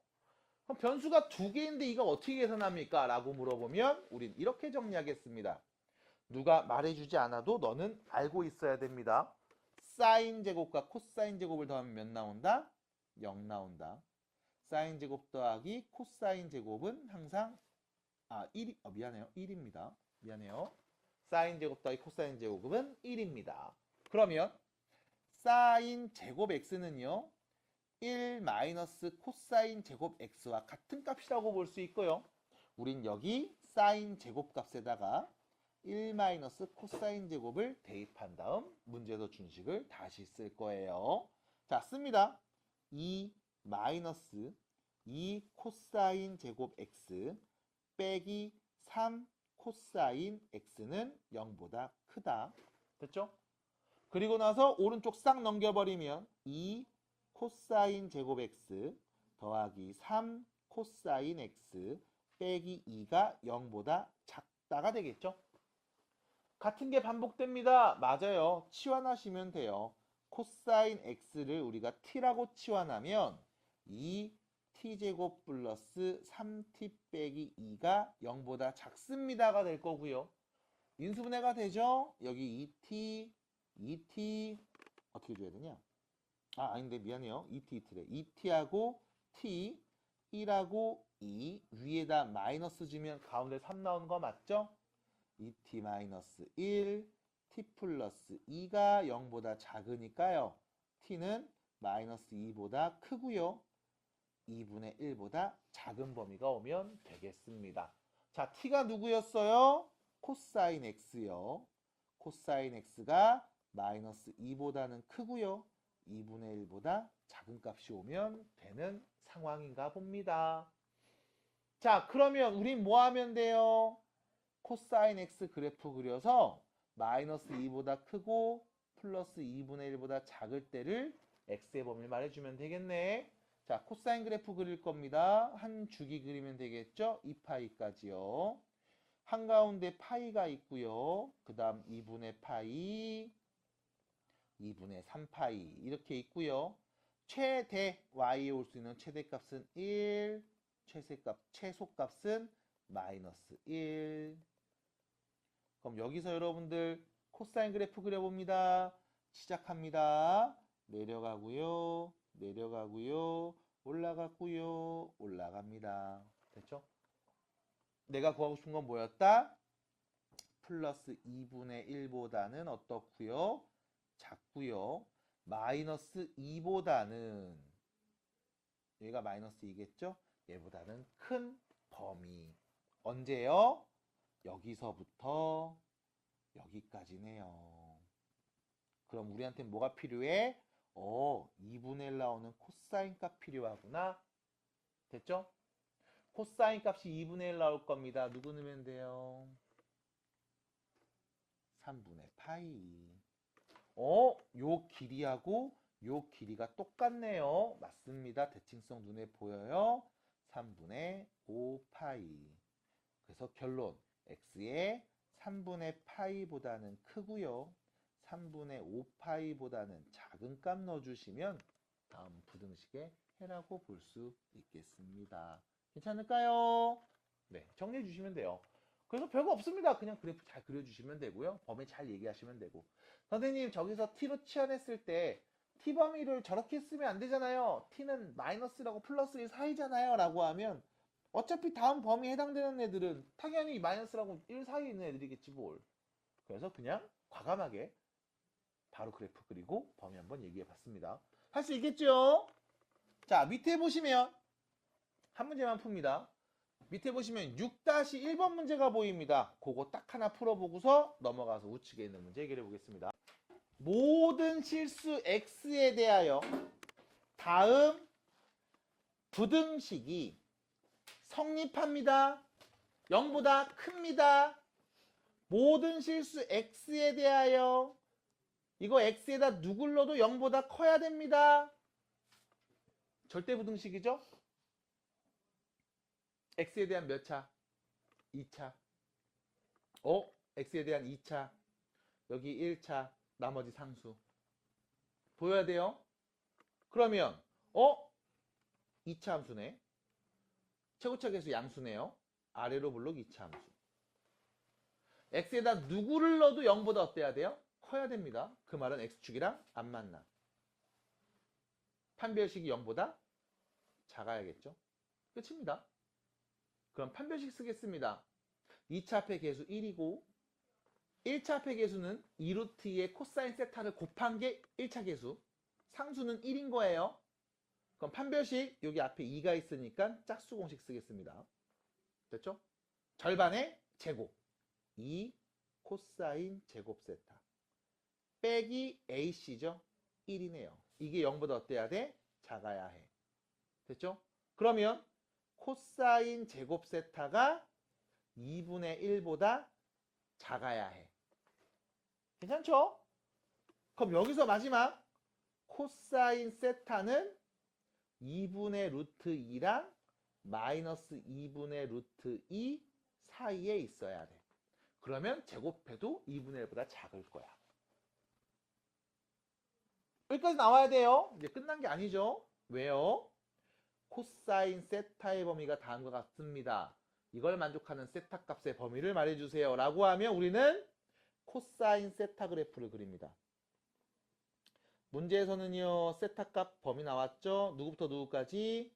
그럼 변수가 두 개인데 이거 어떻게 계산합니까? 라고 물어보면 우린 이렇게 정리하겠습니다. 누가 말해주지 않아도 너는 알고 있어야 됩니다. 사인 제곱과 코사인 제곱을 더하면 몇 나온다? 0 나온다. 사인 제곱 더하기 코사인 제곱은 항상 1이 미안해요. 1입니다. 미안해요. 사인 제곱 더하기 코사인 제곱은 1입니다. 그러면 사인 제곱 x는요. 1 마이너스 코사인 제곱 x와 같은 값이라고 볼 수 있고요. 우린 여기 사인 제곱 값에다가 1 마이너스 코사인 제곱을 대입한 다음 문제도 준식을 다시 쓸 거예요. 자, 씁니다. 2 마이너스 2 코사인 제곱 x 빼기 3 코사인 x는 0보다 크다. 됐죠? 그리고 나서 오른쪽 싹 넘겨버리면 2 코사인 제곱 x 더하기 3 코사인 x 빼기 2가 0보다 작다가 되겠죠? 같은 게 반복됩니다. 맞아요. 치환하시면 돼요. 코사인 x를 우리가 t라고 치환하면 2t제곱 플러스 3t 빼기 2가 0보다 작습니다가 될 거고요. 인수분해가 되죠? 여기 2t 어떻게 줘야 되냐? 아닌데 미안해요. 2t래. 2t하고 t 1하고 2 위에다 마이너스 주면 가운데 3 나오는 거 맞죠? 2t 마이너스 1 t 플러스 2가 0보다 작으니까요. t는 마이너스 2보다 크고요. 2분의 1보다 작은 범위가 오면 되겠습니다. 자, t가 누구였어요? 코사인 x요. 코사인 x가 마이너스 2보다는 크고요. 2분의 1보다 작은 값이 오면 되는 상황인가 봅니다. 자, 그러면 우린 뭐 하면 돼요? 코사인 x 그래프 그려서 마이너스 2보다 크고 플러스 2분의 1보다 작을 때를 x의 범위를 말해주면 되겠네. 자, 코사인 그래프 그릴 겁니다. 한 주기 그리면 되겠죠? 2파이까지요. 한가운데 파이가 있고요. 그 다음 2분의 파이, 2분의 3파이 이렇게 있고요. 최대 y에 올 수 있는 최대값은 1, 최소값은 마이너스 1. 그럼 여기서 여러분들 코사인 그래프 그려봅니다. 시작합니다. 내려가고요. 올라가고요. 올라갑니다. 됐죠? 내가 구하고 싶은 건 뭐였다? 플러스 2분의 1보다는 어떻고요? 작고요. 마이너스 2보다는 얘가 마이너스 2겠죠? 얘보다는 큰 범위. 언제요? 여기서부터 여기까지네요. 그럼 우리한테 뭐가 필요해? 2분의 1 나오는 코사인 값 필요하구나. 됐죠? 코사인 값이 2분의 1 나올 겁니다. 누구 넣으면 돼요? 3분의 파이. 요 길이하고 요 길이가 똑같네요. 맞습니다. 대칭성 눈에 보여요. 3분의 5파이. 그래서 결론. x의 3분의 파이보다는 크고요. 3분의 5파이보다는 작은 값 넣어주시면 다음 부등식의 해라고 볼 수 있겠습니다. 괜찮을까요? 네, 정리해 주시면 돼요. 그래서 별거 없습니다. 그냥 그래프 잘 그려주시면 되고요. 범위 잘 얘기하시면 되고. 선생님, 저기서 t로 치환했을 때 t 범위를 저렇게 쓰면 안 되잖아요. t는 마이너스라고 플러스 1 사이잖아요. 라고 하면 어차피 다음 범위에 해당되는 애들은 당연히 마이너스라고 1 사이에 있는 애들이겠지 뭘. 그래서 그냥 과감하게 바로 그래프 그리고 범위 한번 얘기해 봤습니다. 할 수 있겠죠? 자, 밑에 보시면 한 문제만 풉니다. 밑에 보시면 6-1번 문제가 보입니다. 그거 딱 하나 풀어보고서 넘어가서 우측에 있는 문제 해결해 보겠습니다. 모든 실수 x에 대하여 다음 부등식이 성립합니다. 0보다 큽니다. 모든 실수 x에 대하여 이거 x에다 누굴 넣어도 0보다 커야 됩니다. 절대 부등식이죠? x에 대한 몇 차? 2차. x에 대한 2차. 여기 1차. 나머지 상수. 보여야 돼요? 그러면 2차 함수네. 최고차 계수 양수네요. 아래로 블록 2차 함수. x에다 누구를 넣어도 0보다 어때야 돼요? 커야 됩니다. 그 말은 x축이랑 안 만나. 판별식이 0보다 작아야겠죠. 끝입니다. 그럼 판별식 쓰겠습니다. 2차 합의 계수 1이고 1차 합의 계수는 2루트 2의 코사인 세타를 곱한 게 1차 계수. 상수는 1인 거예요. 그럼 판별식 여기 앞에 2가 있으니까 짝수 공식 쓰겠습니다. 됐죠? 절반의 제곱 2 코사인 제곱 세타 빼기 AC죠. 1이네요. 이게 0보다 어때야 돼? 작아야 해. 됐죠? 그러면 코사인 제곱 세타가 2분의 1보다 작아야 해. 괜찮죠? 그럼 여기서 마지막 코사인 세타는 2분의 루트 2랑 마이너스 2분의 루트 2 사이에 있어야 돼. 그러면 제곱해도 2분의 1보다 작을 거야. 여기까지 나와야 돼요. 이제 끝난 게 아니죠. 왜요? 코사인 세타의 범위가 다음과 같습니다. 이걸 만족하는 세타 값의 범위를 말해주세요. 라고 하면 우리는 코사인 세타 그래프를 그립니다. 문제에서는요. 세타 값 범위 나왔죠? 누구부터 누구까지?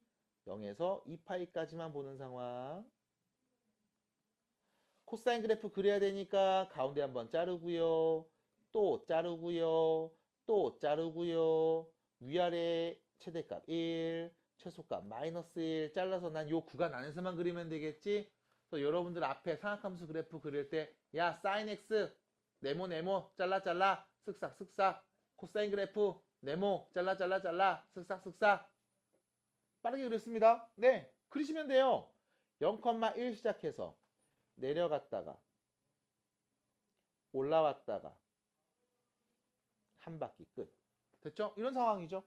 0에서 2파이까지만 보는 상황. 코사인 그래프 그려야 되니까 가운데 한번 자르고요. 또 자르고요. 또 자르고요. 위아래 최대값 1, 최소값 마이너스 1 잘라서 난 요 구간 안에서만 그리면 되겠지? 그래서 여러분들 앞에 상악함수 그래프 그릴 때 야 사인 x 네모 네모 잘라 잘라 쓱싹 쓱싹 코사인 그래프 네모 잘라 잘라 잘라 쓱싹 쓱싹 빠르게 그렸습니다. 네 그리시면 돼요. 0,1 시작해서 내려갔다가 올라왔다가 한 바퀴 끝. 됐죠? 이런 상황이죠.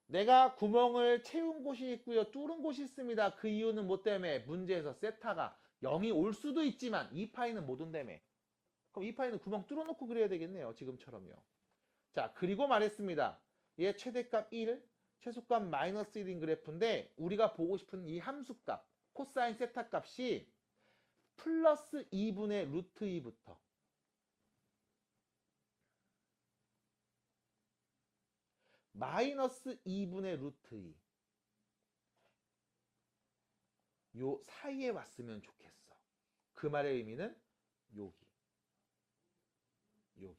내가 구멍을 채운 곳이 있고요. 뚫은 곳이 있습니다. 그 이유는 뭐 때문에? 문제에서 세타가 0이 올 수도 있지만 2파이는 못 온다며. 그럼 2파이는 구멍 뚫어놓고 그려야 되겠네요. 지금처럼요. 자, 그리고 말했습니다. 얘 최대값 1, 최소값 마이너스 1인 그래프인데 우리가 보고 싶은 이 함수값, 코사인 세타 값이 플러스 2분의 루트 2부터 마이너스 2분의 루트 2. 요 사이에 왔으면 좋겠어. 그 말의 의미는 여기. 여기.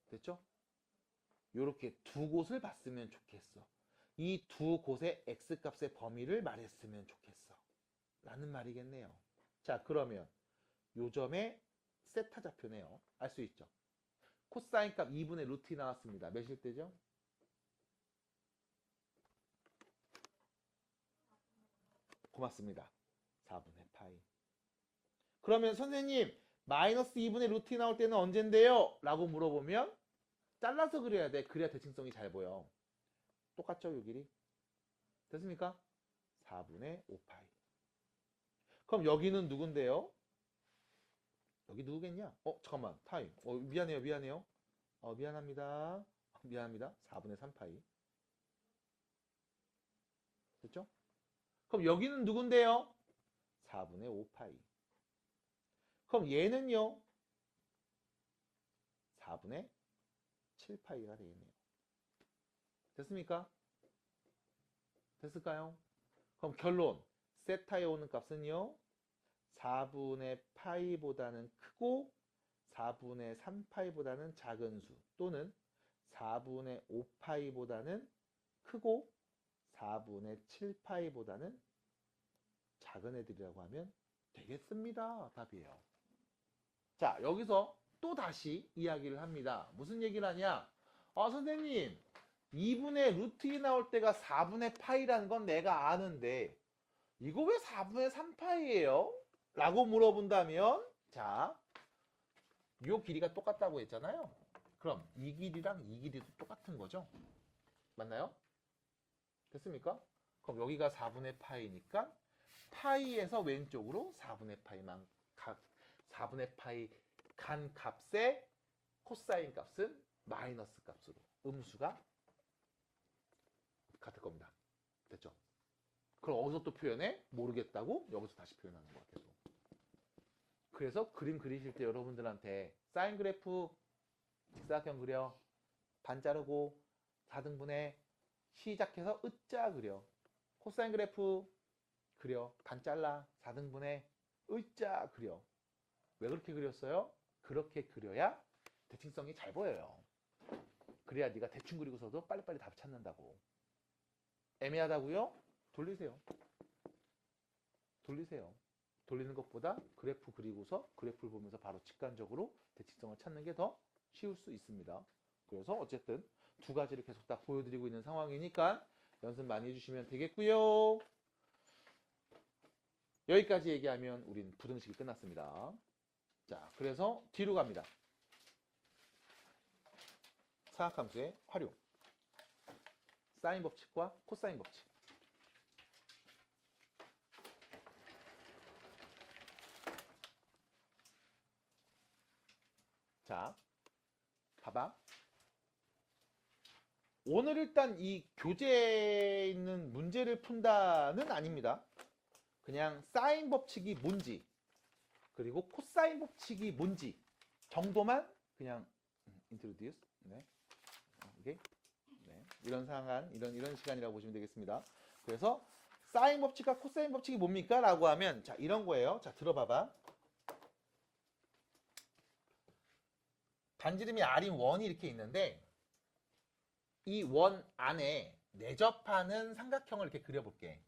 됐죠? 요렇게 두 곳을 봤으면 좋겠어. 이 두 곳의 x값의 범위를 말했으면 좋겠어. 라는 말이겠네요. 자, 그러면 요 점에 세타 좌표네요. 알 수 있죠? 코사인 값 2분의 루트 2 나왔습니다. 몇일 때죠? 고맙습니다. 4분의 파이. 그러면 선생님 마이너스 2분의 루트 2 나올 때는 언젠데요? 라고 물어보면 잘라서 그려야 돼. 그래야 대칭성이 잘 보여. 똑같죠? 요 길이? 됐습니까? 4분의 5파이. 그럼 여기는 누군데요? 여기 누구겠냐? 잠깐만. 타임. 미안해요. 미안해요. 미안합니다. 미안합니다. 4분의 3파이. 됐죠? 그럼 여기는 누군데요? 4분의 5파이. 그럼 얘는요? 4분의 7파이가 되겠네요. 됐습니까? 됐을까요? 그럼 결론. 세타에 오는 값은요? 4분의 파이보다는 크고 4분의 3파이보다는 작은 수 또는 4분의 5파이보다는 크고 4분의 7파이보다는 작은 애들이라고 하면 되겠습니다. 답이에요. 자, 여기서 또 다시 이야기를 합니다. 무슨 얘기를 하냐? 선생님 2분의 루트 2 나올 때가 4분의 파이라는 건 내가 아는데 이거 왜 4분의 3파이예요? 라고 물어본다면 자, 요 길이가 똑같다고 했잖아요. 그럼 이 길이랑 이 길이도 똑같은 거죠? 맞나요? 됐습니까? 그럼 여기가 4분의 파이니까 파이에서 왼쪽으로 4분의 파이만 4분의 파이 간 값의 코사인 값은 마이너스 값으로 음수가 같을 겁니다. 됐죠? 그럼 어디서 또 표현해? 모르겠다고? 여기서 다시 표현하는 거야. 계속. 그래서 그림 그리실 때 여러분들한테 사인 그래프 직사각형 그려 반 자르고 4등분해 시작해서 으자 그려. 코사인 그래프 그려. 반 잘라. 4등분의 으자 그려. 왜 그렇게 그렸어요? 그렇게 그려야 대칭성이 잘 보여요. 그래야 네가 대충 그리고서도 빨리빨리 답 찾는다고. 애매하다고요? 돌리세요. 돌리세요. 돌리는 것보다 그래프 그리고서 그래프를 보면서 바로 직관적으로 대칭성을 찾는 게 더 쉬울 수 있습니다. 그래서 어쨌든 두 가지를 계속 다 보여드리고 있는 상황이니까 연습 많이 해주시면 되겠고요. 여기까지 얘기하면 우린 부등식이 끝났습니다. 자, 그래서 뒤로 갑니다. 사각함수의 활용. 사인 법칙과 코사인 법칙. 자, 봐봐. 오늘 일단 이 교재에 있는 문제를 푼다는 아닙니다. 그냥 사인 법칙이 뭔지, 그리고 코사인 법칙이 뭔지 정도만 그냥 introduce. 네. 오케이. 네. 이런 상한, 이런 시간이라고 보시면 되겠습니다. 그래서 사인 법칙과 코사인 법칙이 뭡니까? 라고 하면 자, 이런 거예요. 자, 들어봐봐. 반지름이 R인 원이 이렇게 있는데 이 원 안에 내접하는 삼각형을 이렇게 그려볼게.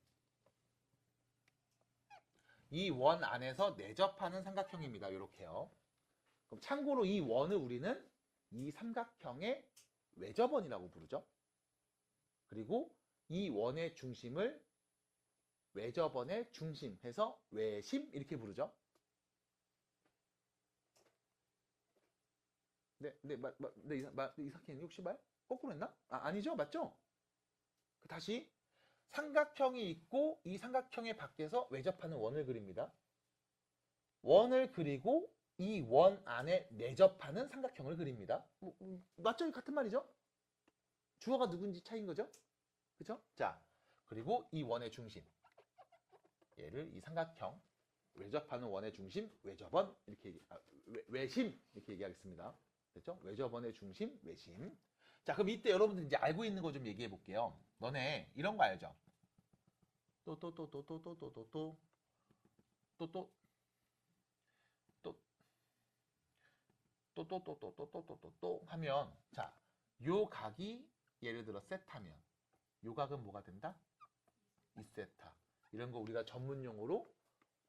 이 원 안에서 내접하는 삼각형입니다. 이렇게요. 그럼 참고로 이 원을 우리는 이 삼각형의 외접원이라고 부르죠. 그리고 이 원의 중심을 외접원의 중심 해서 외심 이렇게 부르죠. 이삭희는 혹시 말? 거꾸로 했나? 아니죠? 맞죠? 다시 삼각형이 있고 이 삼각형의 밖에서 외접하는 원을 그립니다. 원을 그리고 이 원 안에 내접하는 삼각형을 그립니다. 맞죠? 같은 말이죠? 주어가 누군지 차이인 거죠? 그쵸? 자, 그리고 이 원의 중심. 얘를 이 삼각형, 외접하는 원의 중심, 외접원, 이렇게, 외심, 이렇게 얘기하겠습니다. 됐죠? 외접원의 중심, 외심. 자, 그럼 이때 여러분들 이제 알고 있는 거 좀 얘기해 볼게요. 너네 이런 거 알죠? 또 하면 자, 요 각이 예를 들어 세타면 요 각은 뭐가 된다? 2세타. 이런 거 우리가 전문 용어로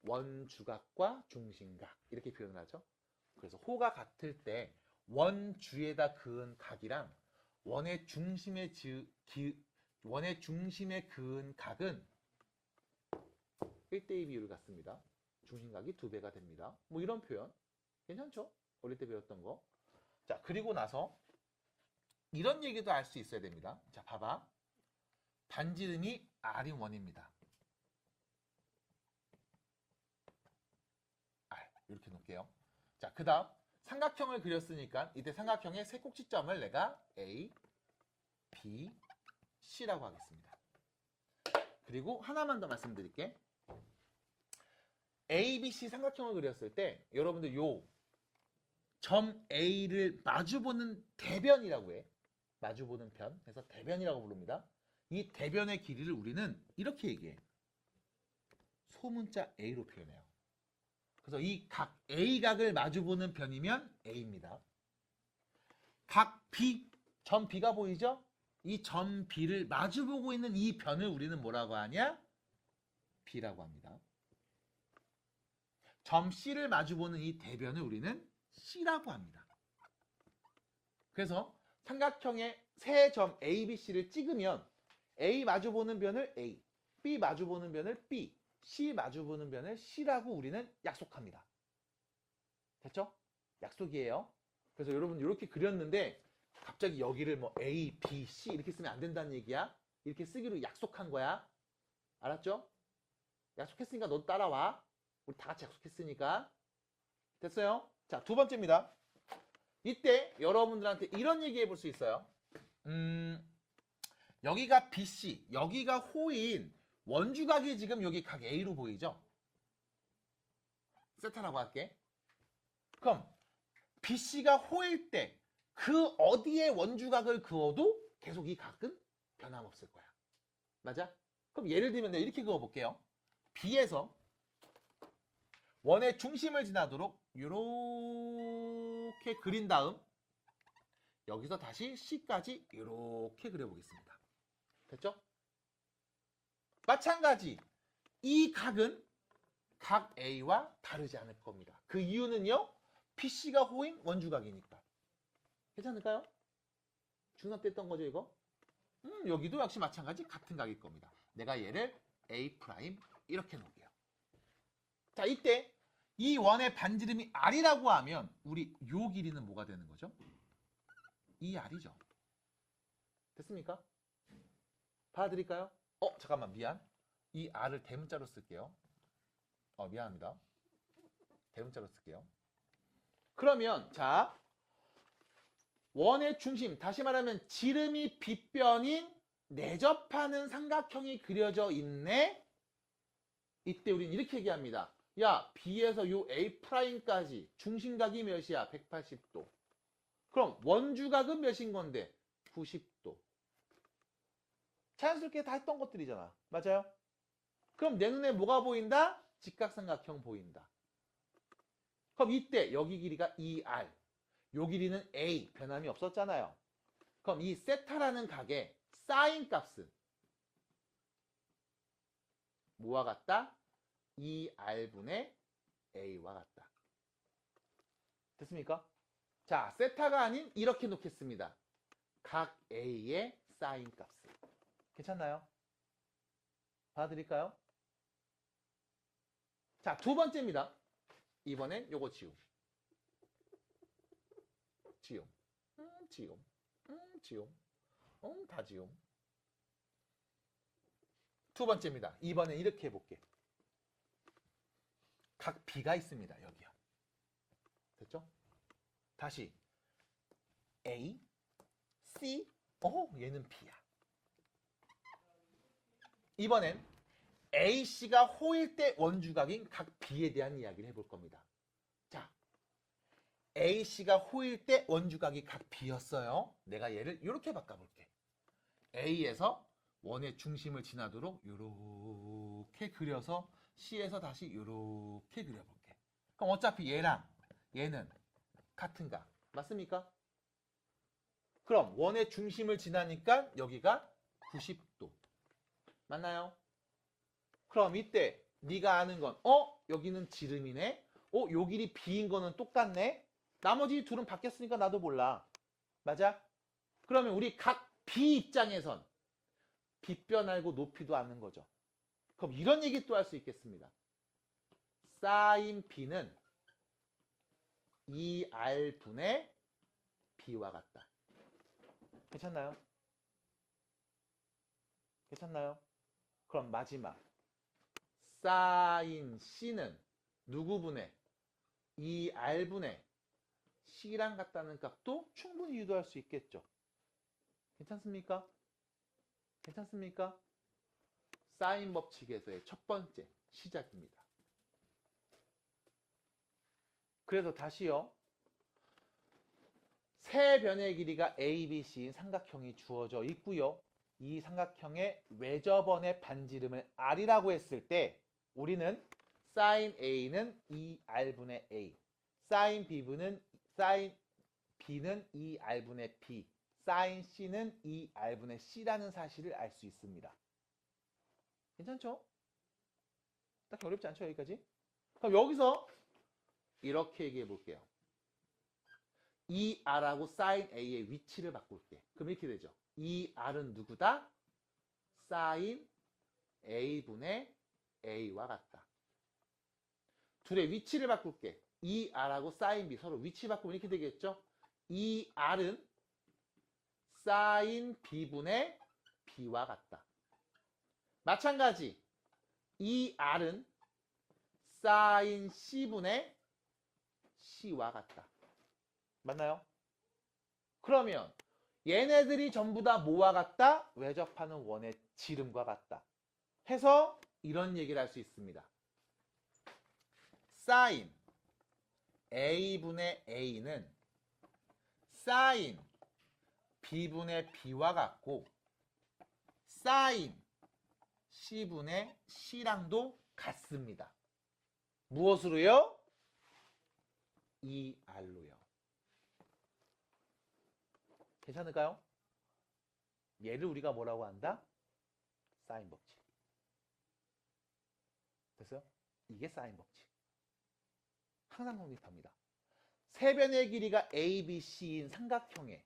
원주각과 중심각 이렇게 표현을 하죠. 그래서 호가 같을 때 원주에다 그은 각이랑 원의 중심에 그은 각은 1대2 비율을 갖습니다. 중심각이 2배가 됩니다. 뭐 이런 표현 괜찮죠? 어릴 때 배웠던 거. 자, 그리고 나서 이런 얘기도 알 수 있어야 됩니다. 자, 봐봐. 반지름이 R인 원입니다. R 이렇게 놓을게요. 자, 그 다음 삼각형을 그렸으니까 이때 삼각형의 세 꼭지점을 내가 A, B, C라고 하겠습니다. 그리고 하나만 더 말씀드릴게. A, B, C 삼각형을 그렸을 때 여러분들 요 점 A를 마주보는 대변이라고 해. 마주보는 편 해서 대변이라고 부릅니다. 이 대변의 길이를 우리는 이렇게 얘기해. 소문자 A로 표현해요. 그래서 이 각 A각을 마주보는 편이면 A입니다. 각 B, 점 B가 보이죠? 이 점 B를 마주보고 있는 이 변을 우리는 뭐라고 하냐? B라고 합니다. 점 C를 마주보는 이 대변을 우리는 C라고 합니다. 그래서 삼각형의 세 점 A, B, C를 찍으면 A 마주보는 변을 A, B 마주보는 변을 B, C 마주보는 변을 C라고 우리는 약속합니다. 됐죠? 약속이에요. 그래서 여러분 이렇게 그렸는데 갑자기 여기를 뭐 A, B, C 이렇게 쓰면 안 된다는 얘기야. 이렇게 쓰기로 약속한 거야. 알았죠? 약속했으니까 너 따라와. 우리 다 같이 약속했으니까. 됐어요? 자, 두 번째입니다. 이때 여러분들한테 이런 얘기 해볼 수 있어요. 여기가 BC, 여기가 호인 원주각이 지금 여기 각 A로 보이죠? 세타라고 할게. 그럼 BC가 호일 때 그 어디에 원주각을 그어도 계속 이 각은 변함없을 거야. 맞아? 그럼 예를 들면 내가 이렇게 그어볼게요. B에서 원의 중심을 지나도록 이렇게 그린 다음 여기서 다시 C까지 이렇게 그려보겠습니다. 됐죠? 마찬가지 이 각은 각 A와 다르지 않을 겁니다. 그 이유는요. PC가 호인 원주각이니까. 괜찮을까요? 중간 때 했던 거죠 이거? 여기도 역시 마찬가지 같은 각일 겁니다. 내가 얘를 A' 이렇게 놓을게요. 자, 이때 이 원의 반지름이 R이라고 하면 우리 요 길이는 뭐가 되는 거죠? 이 R이죠. 됐습니까? 받아들일까요? 잠깐만 미안. 이 R을 대문자로 쓸게요. 미안합니다. 대문자로 쓸게요. 그러면 자 원의 중심, 다시 말하면 지름이 빗변인 내접하는 삼각형이 그려져 있네. 이때 우리는 이렇게 얘기합니다. 야, B에서 요 A'까지 중심각이 몇이야? 180도. 그럼 원주각은 몇인 건데? 90도. 자연스럽게 다 했던 것들이잖아. 맞아요? 그럼 내 눈에 뭐가 보인다? 직각삼각형 보인다. 그럼 이때 여기 길이가 2R, 요 길이는 A, 변함이 없었잖아요. 그럼 이 세타라는 각의 사인 값은 뭐와 같다? 2R분의 A와 같다. 됐습니까? 자, 세타가 아닌 이렇게 놓겠습니다. 각 A의 사인 값을. 괜찮나요? 받아드릴까요? 자, 두 번째입니다. 이번엔 요거 지움. 지움. 지움. 지움. 다 지움. 두 번째입니다. 이번엔 이렇게 해볼게. 각 B가 있습니다. 여기요. 됐죠? 다시 A, C, 얘는 B야. 이번엔 AC가 호일 때 원주각인 각 B에 대한 이야기를 해볼 겁니다. 자, AC가 호일 때 원주각이 각 B였어요. 내가 얘를 이렇게 바꿔볼게. A에서 원의 중심을 지나도록 이렇게 그려서 C에서 다시 이렇게 그려볼게. 그럼 어차피 얘랑 얘는 같은 각. 맞습니까? 그럼 원의 중심을 지나니까 여기가 90도. 맞나요? 그럼 이때 네가 아는 건 여기는 지름이네. 요 길이 B인 거는 똑같네. 나머지 둘은 바뀌었으니까 나도 몰라. 맞아? 그러면 우리 각 B 입장에선 빗변 알고 높이도 아는 거죠. 그럼 이런 얘기 또 할 수 있겠습니다. 사인 B는 2R분의 B와 같다. 괜찮나요? 괜찮나요? 그럼 마지막 사인 C는 누구분의 2R분의 C랑 같다는 값도 충분히 유도할 수 있겠죠. 괜찮습니까? 괜찮습니까? 사인 법칙에서의 첫 번째 시작입니다. 그래서 다시요. 세 변의 길이가 A, B, C인 삼각형이 주어져 있고요. 이 삼각형의 외접원의 반지름을 R이라고 했을 때 우리는 사인 A는 2R분의 A, 사인 B는 2R분의 B, 사인 C는 2R분의 C라는 사실을 알 수 있습니다. 괜찮죠? 딱히 어렵지 않죠, 여기까지? 그럼 여기서 이렇게 얘기해 볼게요. 이 R하고 사인 A의 위치를 바꿀게. 그럼 이렇게 되죠. 이 R은 누구다? 사인 A분의 A와 같다. 둘의 위치를 바꿀게. 이 R하고 사인 B 서로 위치 바꾸면 이렇게 되겠죠? 이 R은 사인 B분의 B와 같다. 마찬가지 이 R은 사인 C분의 C와 같다. 맞나요? 그러면 얘네들이 전부 다 뭐와 같다? 외접하는 원의 지름과 같다. 해서 이런 얘기를 할 수 있습니다. 사인 A분의 A는 사인 B분의 B와 같고 사인 C분의 C랑도 같습니다. 무엇으로요? 2R로요. 괜찮을까요? 얘를 우리가 뭐라고 한다? 사인 법칙. 됐어요? 이게 사인 법칙. 항상 성립합니다. 세변의 길이가 A, B, C인 삼각형의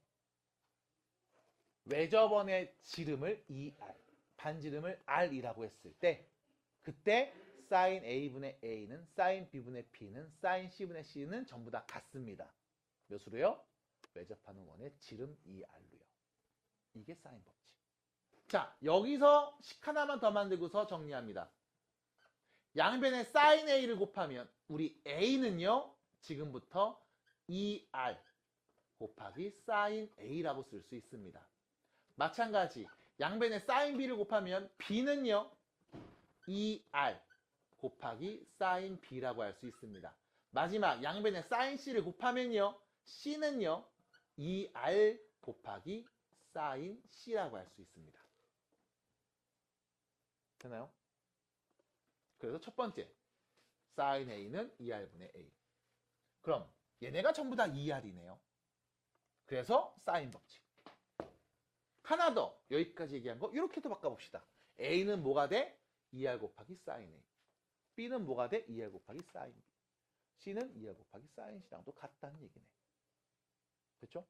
외접원의 지름을 2R, 반지름을 R이라고 했을 때 그때 사인 A분의 A는 사인 B분의 B는 사인 C분의 C는 전부 다 같습니다. 몇으로요? 외접하는 원의 지름 2R로요. 이게 사인 법칙. 자, 여기서 식 하나만 더 만들고서 정리합니다. 양변에 사인 A를 곱하면 우리 A는요. 지금부터 2R 곱하기 사인 A라고 쓸 수 있습니다. 마찬가지 양변에 사인 B를 곱하면 B는요. 2R 곱하기 사인 B라고 할 수 있습니다. 마지막 양변에 사인 C를 곱하면요. C는요. 2R 곱하기 사인 C라고 할 수 있습니다. 되나요? 그래서 첫 번째 사인 A는 2R분의 A. 그럼 얘네가 전부 다 2R이네요. 그래서 사인 법칙. 하나 더 여기까지 얘기한 거 이렇게도 바꿔봅시다. A는 뭐가 돼? 2R 곱하기 사인 A. B는 뭐가 돼? 2R 곱하기 사인 B. C는 2R 곱하기 사인 C랑도 같다는 얘기네. 됐죠?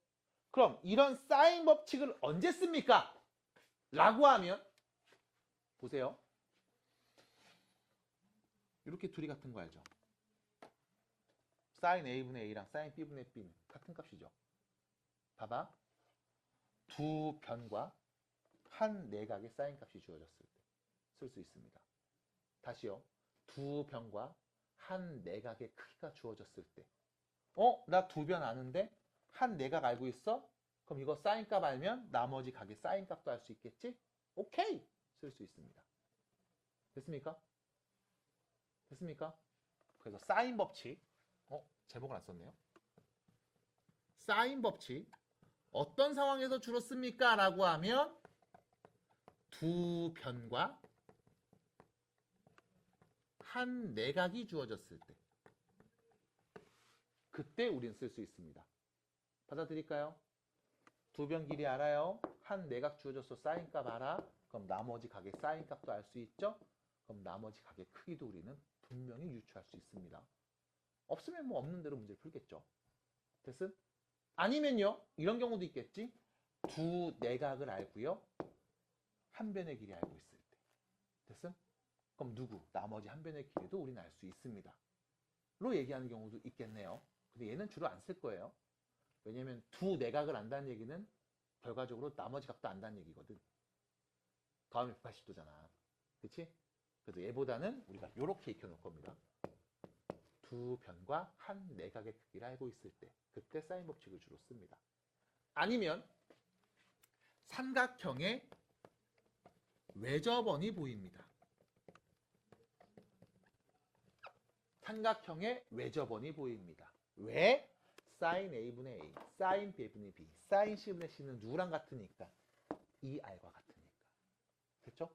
그럼 이런 사인 법칙을 언제 씁니까? 라고 하면 보세요. 이렇게 둘이 같은 거 알죠? 사인 A분의 A랑 사인 B분의 B는 같은 값이죠. 봐봐. 두 변과 한 내각의 사인 값이 주어졌을 때 쓸 수 있습니다. 다시요. 두 변과 한 내각의 크기가 주어졌을 때 나 두 변 아는데 한 내각 알고 있어? 그럼 이거 사인 값 알면 나머지 각의 사인 값도 알 수 있겠지? 오케이! 쓸 수 있습니다. 됐습니까? 됐습니까? 그래서 사인 법칙 제목을 안 썼네요. 사인 법칙 어떤 상황에서 주로 씁니까? 라고 하면 두 변과 한 내각이 주어졌을 때 그때 우리는 쓸 수 있습니다. 받아들일까요? 두 변 길이 알아요? 한 내각 주어져서 사인 값 알아? 그럼 나머지 각의 사인 값도 알 수 있죠? 그럼 나머지 각의 크기도 우리는 분명히 유추할 수 있습니다. 없으면 뭐 없는 대로 문제를 풀겠죠. 됐음? 아니면요. 이런 경우도 있겠지. 두 내각을 알고요. 한 변의 길이 알고 있을 때. 됐음? 그럼 누구? 나머지 한 변의 길이도 우리는 알 수 있습니다. 로 얘기하는 경우도 있겠네요. 근데 얘는 주로 안 쓸 거예요. 왜냐면 두 내각을 안다는 얘기는 결과적으로 나머지 값도 안다는 얘기거든. 더하면 180도잖아. 그치? 그래서 얘보다는 우리가 이렇게 익혀놓을 겁니다. 두 변과 한 내각의 크기를 알고 있을 때 그때 사인 법칙을 주로 씁니다. 아니면 삼각형의 외접원이 보입니다. 삼각형의 외접원이 보입니다. 왜? 사인 A분의 A, 사인 B분의 B, 사인 C분의 C는 누구랑 같으니까? 2R과 같으니까. 됐죠?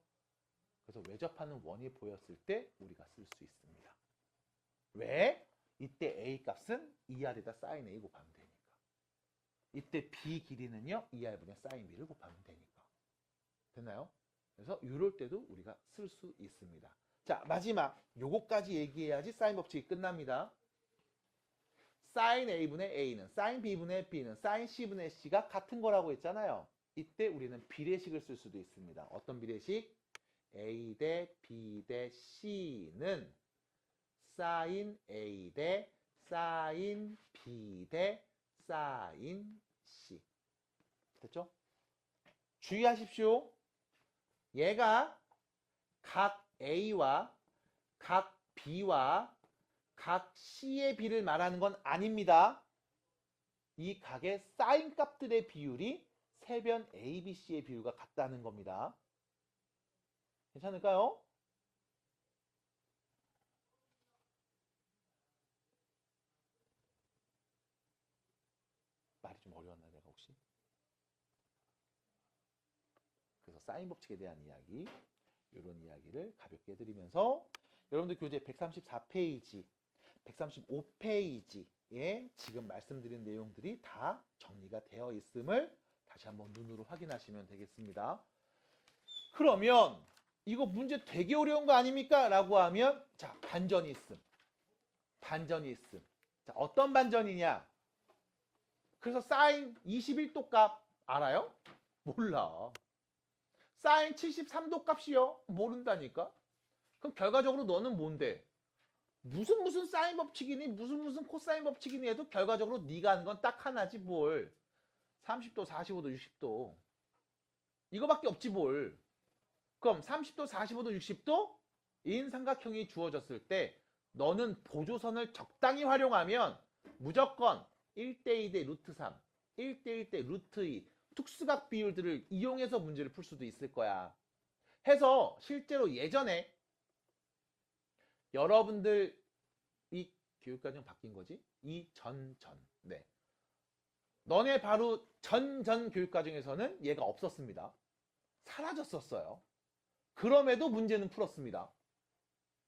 그래서 외접하는 원이 보였을 때 우리가 쓸 수 있습니다. 왜? 이때 A 값은 2R에다 사인 A 곱하면 되니까. 이때 B 길이는요. 2R분의 사인 B를 곱하면 되니까. 됐나요? 그래서 이럴 때도 우리가 쓸 수 있습니다. 자, 마지막 요거까지 얘기해야지 사인 법칙이 끝납니다. 사인 A분의 A는 사인 B분의 B는 사인 C분의 C가 같은 거라고 했잖아요. 이때 우리는 비례식을 쓸 수도 있습니다. 어떤 비례식? A 대 B 대 C는 사인 A 대 사인 B 대 사인 C. 됐죠? 주의하십시오. 얘가 각 A와 각 B와 각 C의 비를 말하는 건 아닙니다. 이 각의 사인 값들의 비율이 세변 A, B, C의 비율과 같다는 겁니다. 괜찮을까요? 말이 좀 어려웠나 내가 혹시? 그래서 사인 법칙에 대한 이야기, 이런 이야기를 가볍게 해드리면서 여러분들 교재 134페이지, 135페이지에 지금 말씀드린 내용들이 다 정리가 되어 있음을 다시 한번 눈으로 확인하시면 되겠습니다. 그러면 이거 문제 되게 어려운 거 아닙니까? 라고 하면 자, 반전이 있음. 반전이 있음. 자, 어떤 반전이냐? 그래서 사인 21도 값 알아요? 몰라. 사인 73도 값이요? 모른다니까? 그럼 결과적으로 너는 뭔데? 무슨 사인 법칙이니 무슨 코사인 법칙이니 해도 결과적으로 네가 하는 건 딱 하나지 뭘. 30도, 45도, 60도. 이거밖에 없지 뭘. 그럼 30도, 45도, 60도 인 삼각형이 주어졌을 때 너는 보조선을 적당히 활용하면 무조건 1대2 대 루트 3, 1대1 대 루트 2 특수각 비율들을 이용해서 문제를 풀 수도 있을 거야. 해서 실제로 예전에 여러분들 이 교육과정 바뀐 거지? 이 전. 네. 너네 바로 전 교육과정에서는 얘가 없었습니다. 사라졌었어요. 그럼에도 문제는 풀었습니다.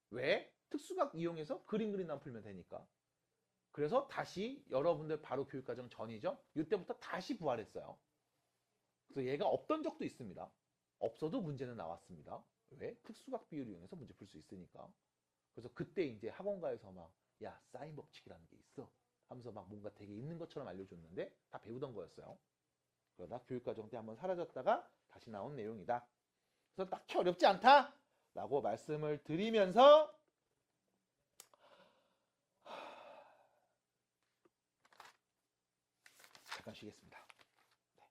왜? 특수각 이용해서 그림 그린다만 풀면 되니까. 그래서 다시 여러분들 바로 교육과정 전이죠. 이때부터 다시 부활했어요. 그래서 얘가 없던 적도 있습니다. 없어도 문제는 나왔습니다. 왜? 특수각 비율을 이용해서 문제 풀 수 있으니까. 그래서 그때 이제 학원가에서 막 야, 사인 법칙이라는 게 있어 하면서 막 뭔가 되게 있는 것처럼 알려줬는데 다 배우던 거였어요. 그러다 교육과정 때 한번 사라졌다가 다시 나온 내용이다. 그래서 딱히 어렵지 않다 라고 말씀을 드리면서 잠깐 쉬겠습니다. 네.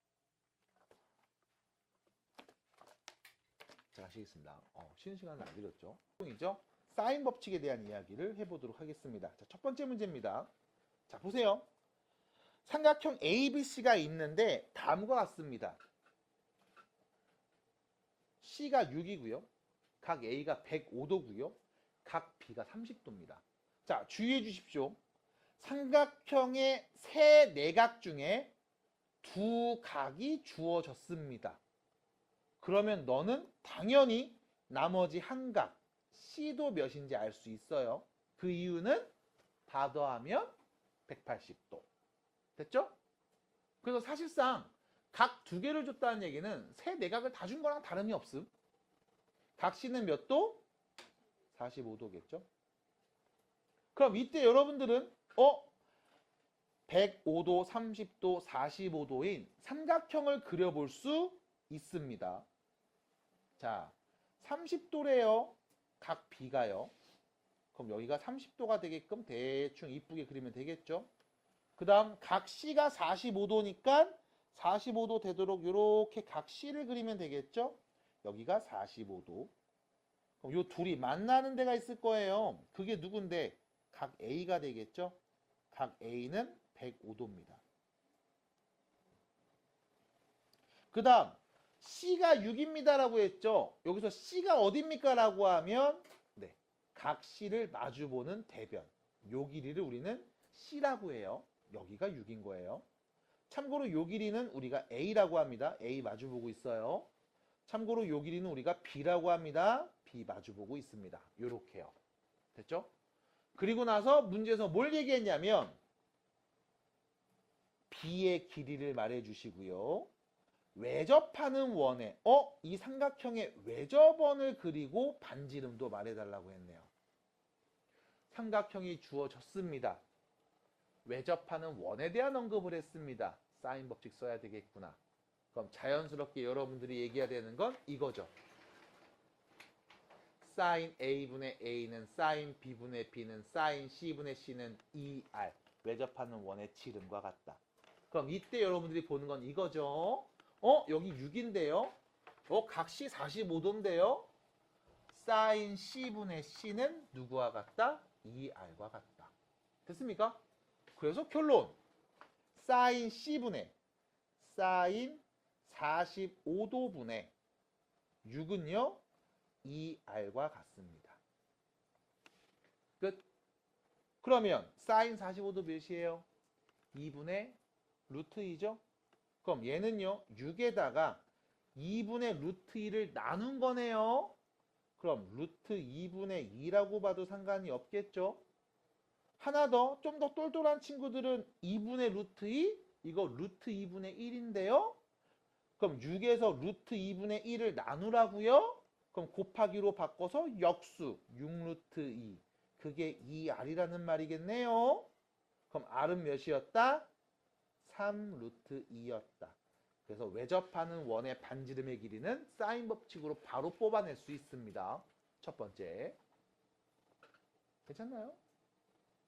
잠깐 쉬겠습니다. 쉬는 시간을 안 드렸죠. 이죠? 사인 법칙에 대한 이야기를 해보도록 하겠습니다. 자, 첫 번째 문제입니다. 자, 보세요. 삼각형 ABC가 있는데 다음과 같습니다. C가 6이고요. 각 A가 105도고요. 각 B가 30도입니다. 자, 주의해 주십시오. 삼각형의 세 내각 중에 두 각이 주어졌습니다. 그러면 너는 당연히 나머지 한 각, C도 몇인지 알 수 있어요. 그 이유는 다 더하면 180도. 됐죠? 그래서 사실상 각 두 개를 줬다는 얘기는 세 내각을 다 준 거랑 다름이 없음. 각 C는 몇 도? 45도겠죠? 그럼 이때 여러분들은 105도, 30도, 45도인 삼각형을 그려볼 수 있습니다. 자, 30도래요. 각 B가요. 그럼 여기가 30도가 되게끔 대충 이쁘게 그리면 되겠죠? 그 다음 각 C가 45도니까 45도 되도록 이렇게 각 C를 그리면 되겠죠? 여기가 45도. 그럼 요 둘이 만나는 데가 있을 거예요. 그게 누군데? 각 A가 되겠죠? 각 A는 105도입니다. 그 다음 C가 6입니다 라고 했죠? 여기서 C가 어딥니까? 라고 하면 네, 각 C를 마주보는 대변. 요 길이를 우리는 C라고 해요. 여기가 6인 거예요. 참고로 요 길이는 우리가 A라고 합니다. A 마주보고 있어요. 참고로 요 길이는 우리가 B라고 합니다. B 마주보고 있습니다. 요렇게요. 됐죠? 그리고 나서 문제에서 뭘 얘기했냐면 B의 길이를 말해 주시고요. 외접하는 원에 이 삼각형의 외접원을 그리고 반지름도 말해달라고 했네요. 삼각형이 주어졌습니다. 외접하는 원에 대한 언급을 했습니다. 사인 법칙 써야 되겠구나. 그럼 자연스럽게 여러분들이 얘기해야 되는 건 이거죠. 사인 A분의 A는 사인 B분의 B는 사인 C분의 C는 2R. 외접하는 원의 지름과 같다. 그럼 이때 여러분들이 보는 건 이거죠. 여기 6인데요. 각 C 45도인데요. 사인 C분의 C는 누구와 같다? 2R과 같다. 됐습니까? 그래서 결론. 사인 C분의 사인 45도분의 6은요. 2R과 같습니다. 끝. 그러면 사인 45도 몇이에요? 2분의 루트 2죠? 그럼 얘는요. 6에다가 2분의 루트 2를 나눈 거네요. 그럼 루트 2분의 2라고 봐도 상관이 없겠죠? 하나 더, 좀 더 똘똘한 친구들은 2분의 루트 2? 이거 루트 2분의 1인데요? 그럼 6에서 루트 2분의 1을 나누라고요? 그럼 곱하기로 바꿔서 역수 6루트 2. 그게 2r이라는 말이겠네요. 그럼 r은 몇이었다? 3루트 2였다. 그래서 외접하는 원의 반지름의 길이는 사인 법칙으로 바로 뽑아낼 수 있습니다. 첫 번째. 괜찮나요?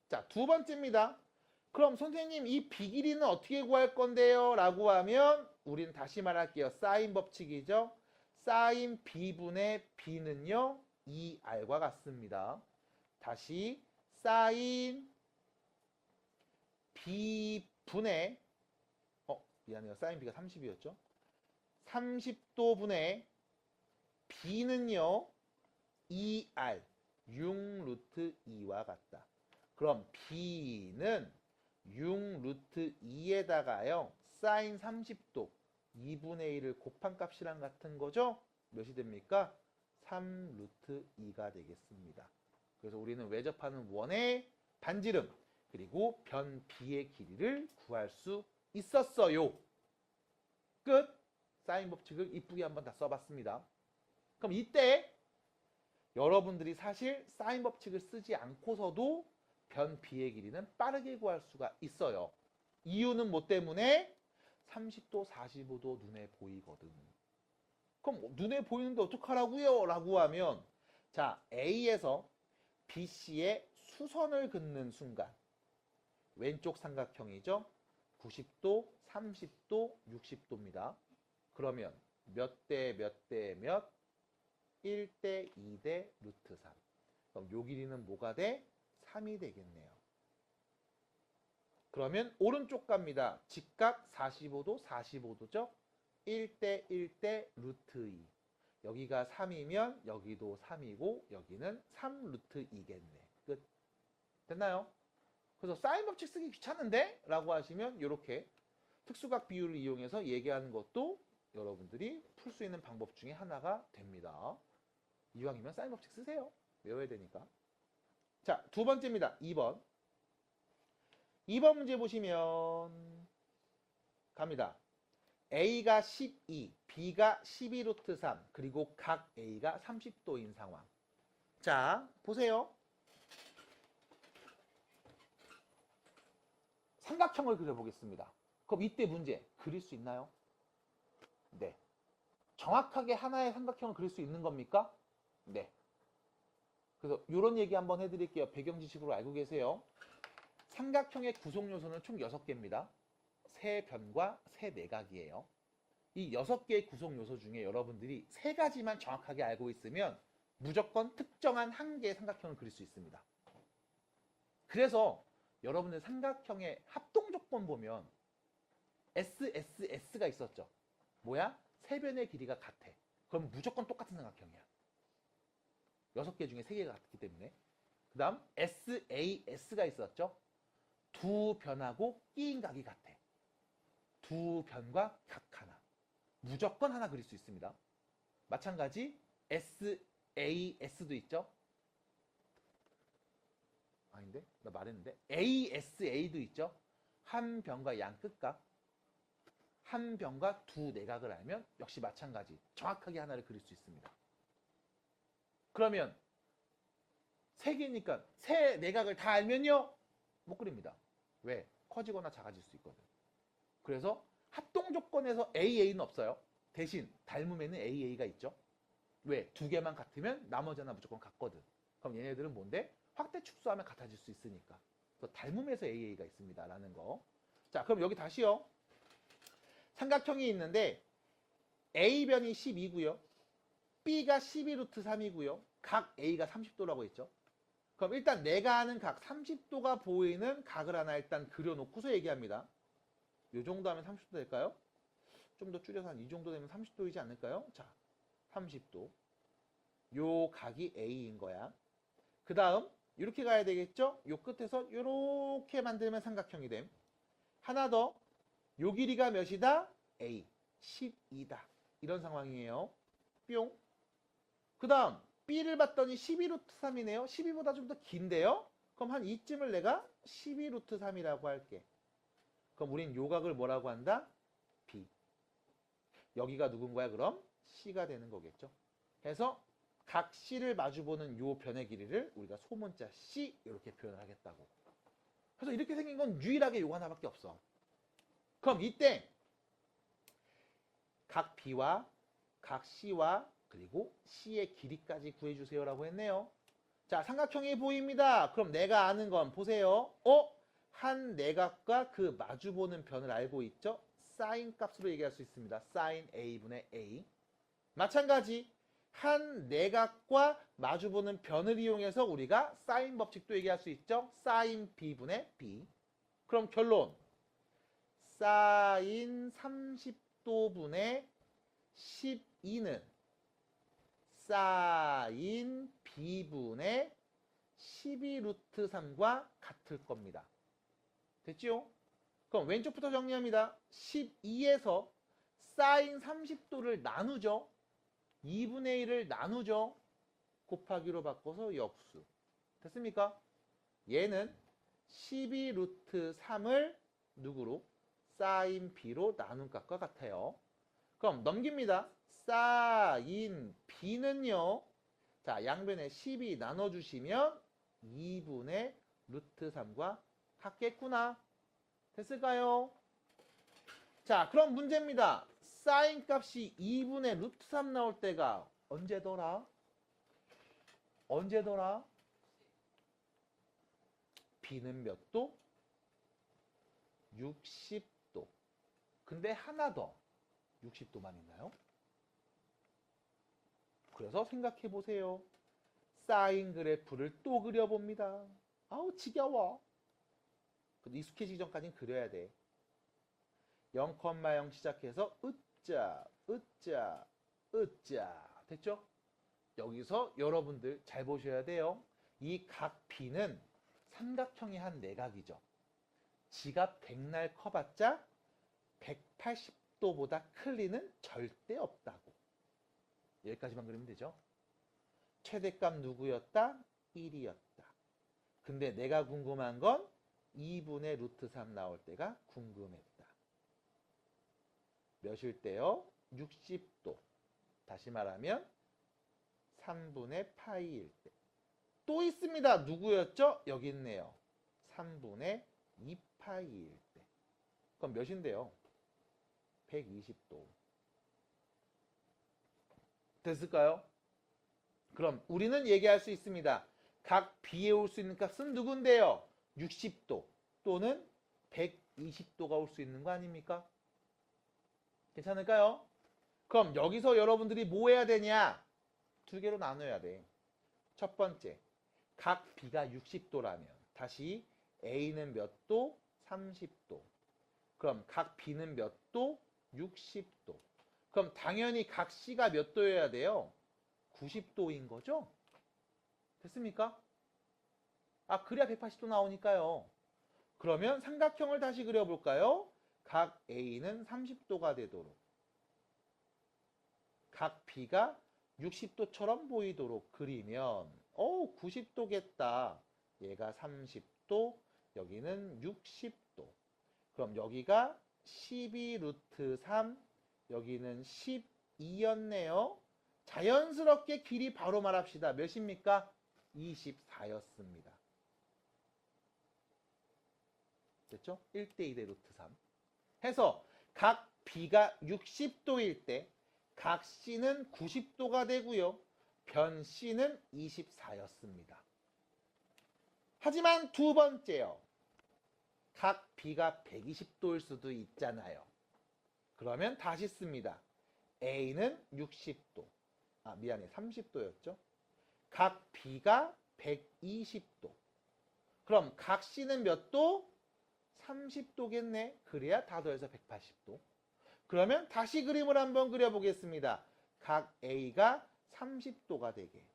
자, 두 번째입니다. 그럼 선생님 이 비길이는 어떻게 구할 건데요? 라고 하면 우린 다시 말할게요. 사인 법칙이죠. 사인 b분의 b는요. 2r과 같습니다. 다시 사인 b분의 미안해요. 사인 b가 30이었죠. 30도분의 b는요. 2r 6루트 2와 같다. 그럼 b는 6루트 2에다가요. 사인 30도 2분의 1을 곱한 값이랑 같은 거죠? 몇이 됩니까? 3루트 2가 되겠습니다. 그래서 우리는 외접하는 원의 반지름 그리고 변 b의 길이를 구할 수 있었어요. 끝! 사인 법칙을 이쁘게 한번 다 써봤습니다. 그럼 이때 여러분들이 사실 사인 법칙을 쓰지 않고서도 변 b의 길이는 빠르게 구할 수가 있어요. 이유는 뭐 때문에? 30도, 45도 눈에 보이거든. 그럼 눈에 보이는데 어떡하라고요? 라고 하면 자, A에서 BC의 수선을 긋는 순간 왼쪽 삼각형이죠. 90도, 30도, 60도입니다. 그러면 몇 대 몇 대 몇? 1대 2대 루트 3. 그럼 요 길이는 뭐가 돼? 3이 되겠네요. 그러면 오른쪽 갑니다. 직각 45도, 45도죠? 1대 1대 루트 2. 여기가 3이면 여기도 3이고 여기는 3 루트 2겠네. 끝. 됐나요? 그래서 사인 법칙 쓰기 귀찮은데? 라고 하시면 이렇게 특수각 비율을 이용해서 얘기하는 것도 여러분들이 풀 수 있는 방법 중에 하나가 됩니다. 이왕이면 사인 법칙 쓰세요. 외워야 되니까. 자, 두 번째입니다. 2번. 2번 문제 보시면 갑니다. A가 12, B가 12루트 3, 그리고 각 A가 30도인 상황. 자, 보세요. 삼각형을 그려보겠습니다. 그럼 이때 문제 그릴 수 있나요? 네. 정확하게 하나의 삼각형을 그릴 수 있는 겁니까? 네. 그래서 이런 얘기 한번 해드릴게요. 배경 지식으로 알고 계세요. 삼각형의 구성 요소는 총 6개입니다. 세 변과 세 내각이에요. 이 6개의 구성 요소 중에 여러분들이 3가지만 정확하게 알고 있으면 무조건 특정한 한 개의 삼각형을 그릴 수 있습니다. 그래서 여러분들 삼각형의 합동 조건 보면 SSS가 있었죠. 뭐야? 세 변의 길이가 같아. 그럼 무조건 똑같은 삼각형이야. 6개 중에 3개가 같기 때문에. 그 다음 SAS가 있었죠. 두 변하고 끼인 각이 같아. 두 변과 각 하나. 무조건 하나 그릴 수 있습니다. 마찬가지 SAS도 있죠. 아닌데? 나 말했는데. ASA도 있죠. 한 변과 양 끝각. 한 변과 두 내각을 알면 역시 마찬가지. 정확하게 하나를 그릴 수 있습니다. 그러면 3개니까 세 내각을 다 알면요? 못 그립니다. 왜? 커지거나 작아질 수 있거든. 그래서 합동 조건에서 AA는 없어요. 대신 닮음에는 AA가 있죠. 왜? 2개만 같으면 나머지 하나 무조건 같거든. 그럼 얘네들은 뭔데? 확대 축소하면 같아질 수 있으니까. 그래서 닮음에서 AA가 있습니다. 라는 거. 자, 그럼 여기 다시요. 삼각형이 있는데 A변이 12고요. B가 12루트 3이고요. 각 A가 30도라고 했죠. 그럼 일단 내가 아는 각 30도가 보이는 각을 하나 일단 그려놓고서 얘기합니다. 이 정도 하면 30도 될까요? 좀 더 줄여서 한 이 정도 되면 30도이지 않을까요? 자, 30도. 요 각이 A인 거야. 그 다음 이렇게 가야 되겠죠? 요 끝에서 이렇게 만들면 삼각형이 됨. 하나 더. 요 길이가 몇이다? A. 12다. 이런 상황이에요. 뿅. 그 다음 B를 봤더니 12루트 3이네요. 12보다 좀 더 긴데요. 그럼 한 이쯤을 내가 12루트 3이라고 할게. 그럼 우린 요각을 뭐라고 한다? B. 여기가 누군 거야 그럼? C가 되는 거겠죠. 그래서 각 C를 마주보는 요 변의 길이를 우리가 소문자 C 이렇게 표현을 하겠다고. 그래서 이렇게 생긴 건 유일하게 요거 하나밖에 없어. 그럼 이때 각 B와 각 C와 그리고 C의 길이까지 구해주세요라고 했네요. 자, 삼각형이 보입니다. 그럼 내가 아는 건 보세요. 한 내각과 그 마주보는 변을 알고 있죠? 사인 값으로 얘기할 수 있습니다. 사인 A분의 A. 마찬가지 한 내각과 마주보는 변을 이용해서 우리가 사인 법칙도 얘기할 수 있죠? 사인 B분의 B. 그럼 결론. 사인 30도분의 12는 사인 B분의 12루트 3과 같을 겁니다. 됐죠? 그럼 왼쪽부터 정리합니다. 12에서 사인 30도를 나누죠. 2분의 1을 나누죠. 곱하기로 바꿔서 역수. 됐습니까? 얘는 12루트 3을 누구로? 사인 B로 나눈 값과 같아요. 그럼 넘깁니다. 사인 B는요. 자, 양변에 12 나눠주시면 2분의 루트 3과 같겠구나. 됐을까요? 자, 그럼 문제입니다. 사인 값이 2분의 루트 3 나올 때가 언제더라? 언제더라? B는 몇 도? 60도. 근데 하나 더. 60도만 있나요? 그래서 생각해 보세요. 사인 그래프를 또 그려봅니다. 아우 지겨워. 근데 익숙해지기 전까지는 그려야 돼. 0,0 시작해서 으짜 으짜 으짜 됐죠? 여기서 여러분들 잘 보셔야 돼요. 이 각 B는 삼각형의 한 내각이죠. 지가 백날 커봤자 180도보다 클 리는 절대 없다고. 여기까지만 그리면 되죠. 최대값 누구였다? 1이었다. 근데 내가 궁금한 건 2분의 루트 3 나올 때가 궁금했다. 몇일 때요? 60도. 다시 말하면 3분의 파이일 때. 또 있습니다. 누구였죠? 여기 있네요. 3분의 2파이일 때. 그럼 몇인데요? 120도. 됐을까요? 그럼 우리는 얘기할 수 있습니다. 각 B에 올 수 있는 값은 누군데요? 60도 또는 120도가 올 수 있는 거 아닙니까? 괜찮을까요? 그럼 여기서 여러분들이 뭐 해야 되냐? 두 개로 나눠야 돼. 첫 번째, 각 B가 60도라면 다시 A는 몇 도? 30도. 그럼 각 B는 몇 도? 60도. 그럼 당연히 각 C가 몇 도여야 돼요? 90도인 거죠? 됐습니까? 아, 그래야 180도 나오니까요. 그러면 삼각형을 다시 그려볼까요? 각 A는 30도가 되도록, 각 B가 60도처럼 보이도록 그리면 90도겠다. 얘가 30도, 여기는 60도. 그럼 여기가 12루트 3, 여기는 12였네요. 자연스럽게 길이 바로 말합시다. 몇입니까? 24였습니다. 됐죠? 1대2대 루트 3. 해서 각 B가 60도일 때 각 C는 90도가 되고요. 변 C는 24였습니다. 하지만 두 번째요. 각 B가 120도일 수도 있잖아요. 그러면 다시 씁니다. A는 60도. 아, 미안해. 30도였죠. 각 B가 120도. 그럼 각 C는 몇 도? 30도겠네. 그래야 다 더해서 180도. 그러면 다시 그림을 한번 그려보겠습니다. 각 A가 30도가 되게,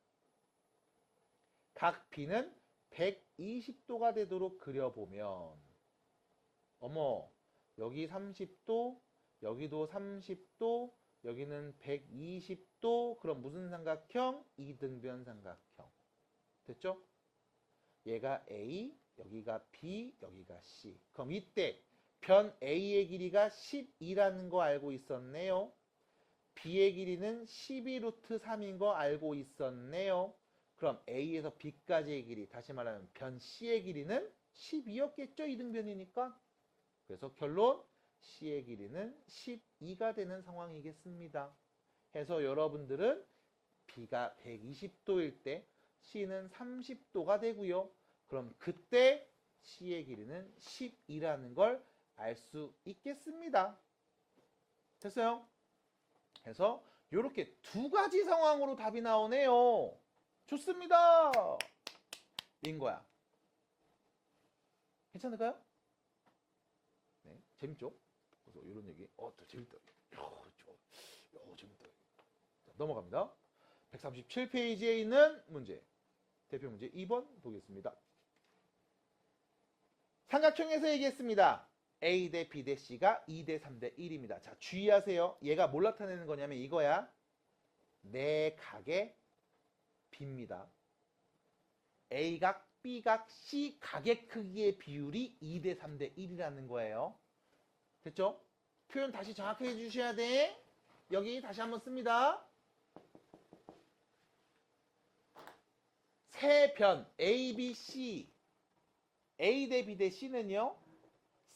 각 B는 120도가 되도록 그려보면, 어머, 여기 30도, 여기도 30도, 여기는 120도. 그럼 무슨 삼각형? 이등변 삼각형. 됐죠? 얘가 A, 여기가 B, 여기가 C. 그럼 이때 변 A의 길이가 12라는 거 알고 있었네요. B의 길이는 12 루트 3인 거 알고 있었네요. 그럼 A에서 B까지의 길이, 다시 말하면 변 C의 길이는 12였겠죠? 이등변이니까. 그래서 결론 C의 길이는 12가 되는 상황이겠습니다. 해서 여러분들은 B가 120도일 때 C는 30도가 되고요. 그럼 그때 C의 길이는 12라는 걸 알 수 있겠습니다. 됐어요? 그래서 이렇게 두 가지 상황으로 답이 나오네요. 좋습니다. 인 거야. 괜찮을까요? 네, 재밌죠? 그래서 이런 얘기, 또 재밌다. 재밌다. 자, 넘어갑니다. 137페이지에 있는 문제. 대표 문제 2번 보겠습니다. 삼각형에서 얘기했습니다. A 대 B 대 C가 2 대 3 대 1입니다. 자, 주의하세요. 얘가 뭘 나타내는 거냐면 이거야. 내각의 B입니다. A각, B각, C각의 크기의 비율이 2 대 3 대 1이라는 거예요. 됐죠? 표현 다시 정확하게 해주셔야 돼. 여기 다시 한번 씁니다. 세 변 A, B, C, A 대 B 대 C는요,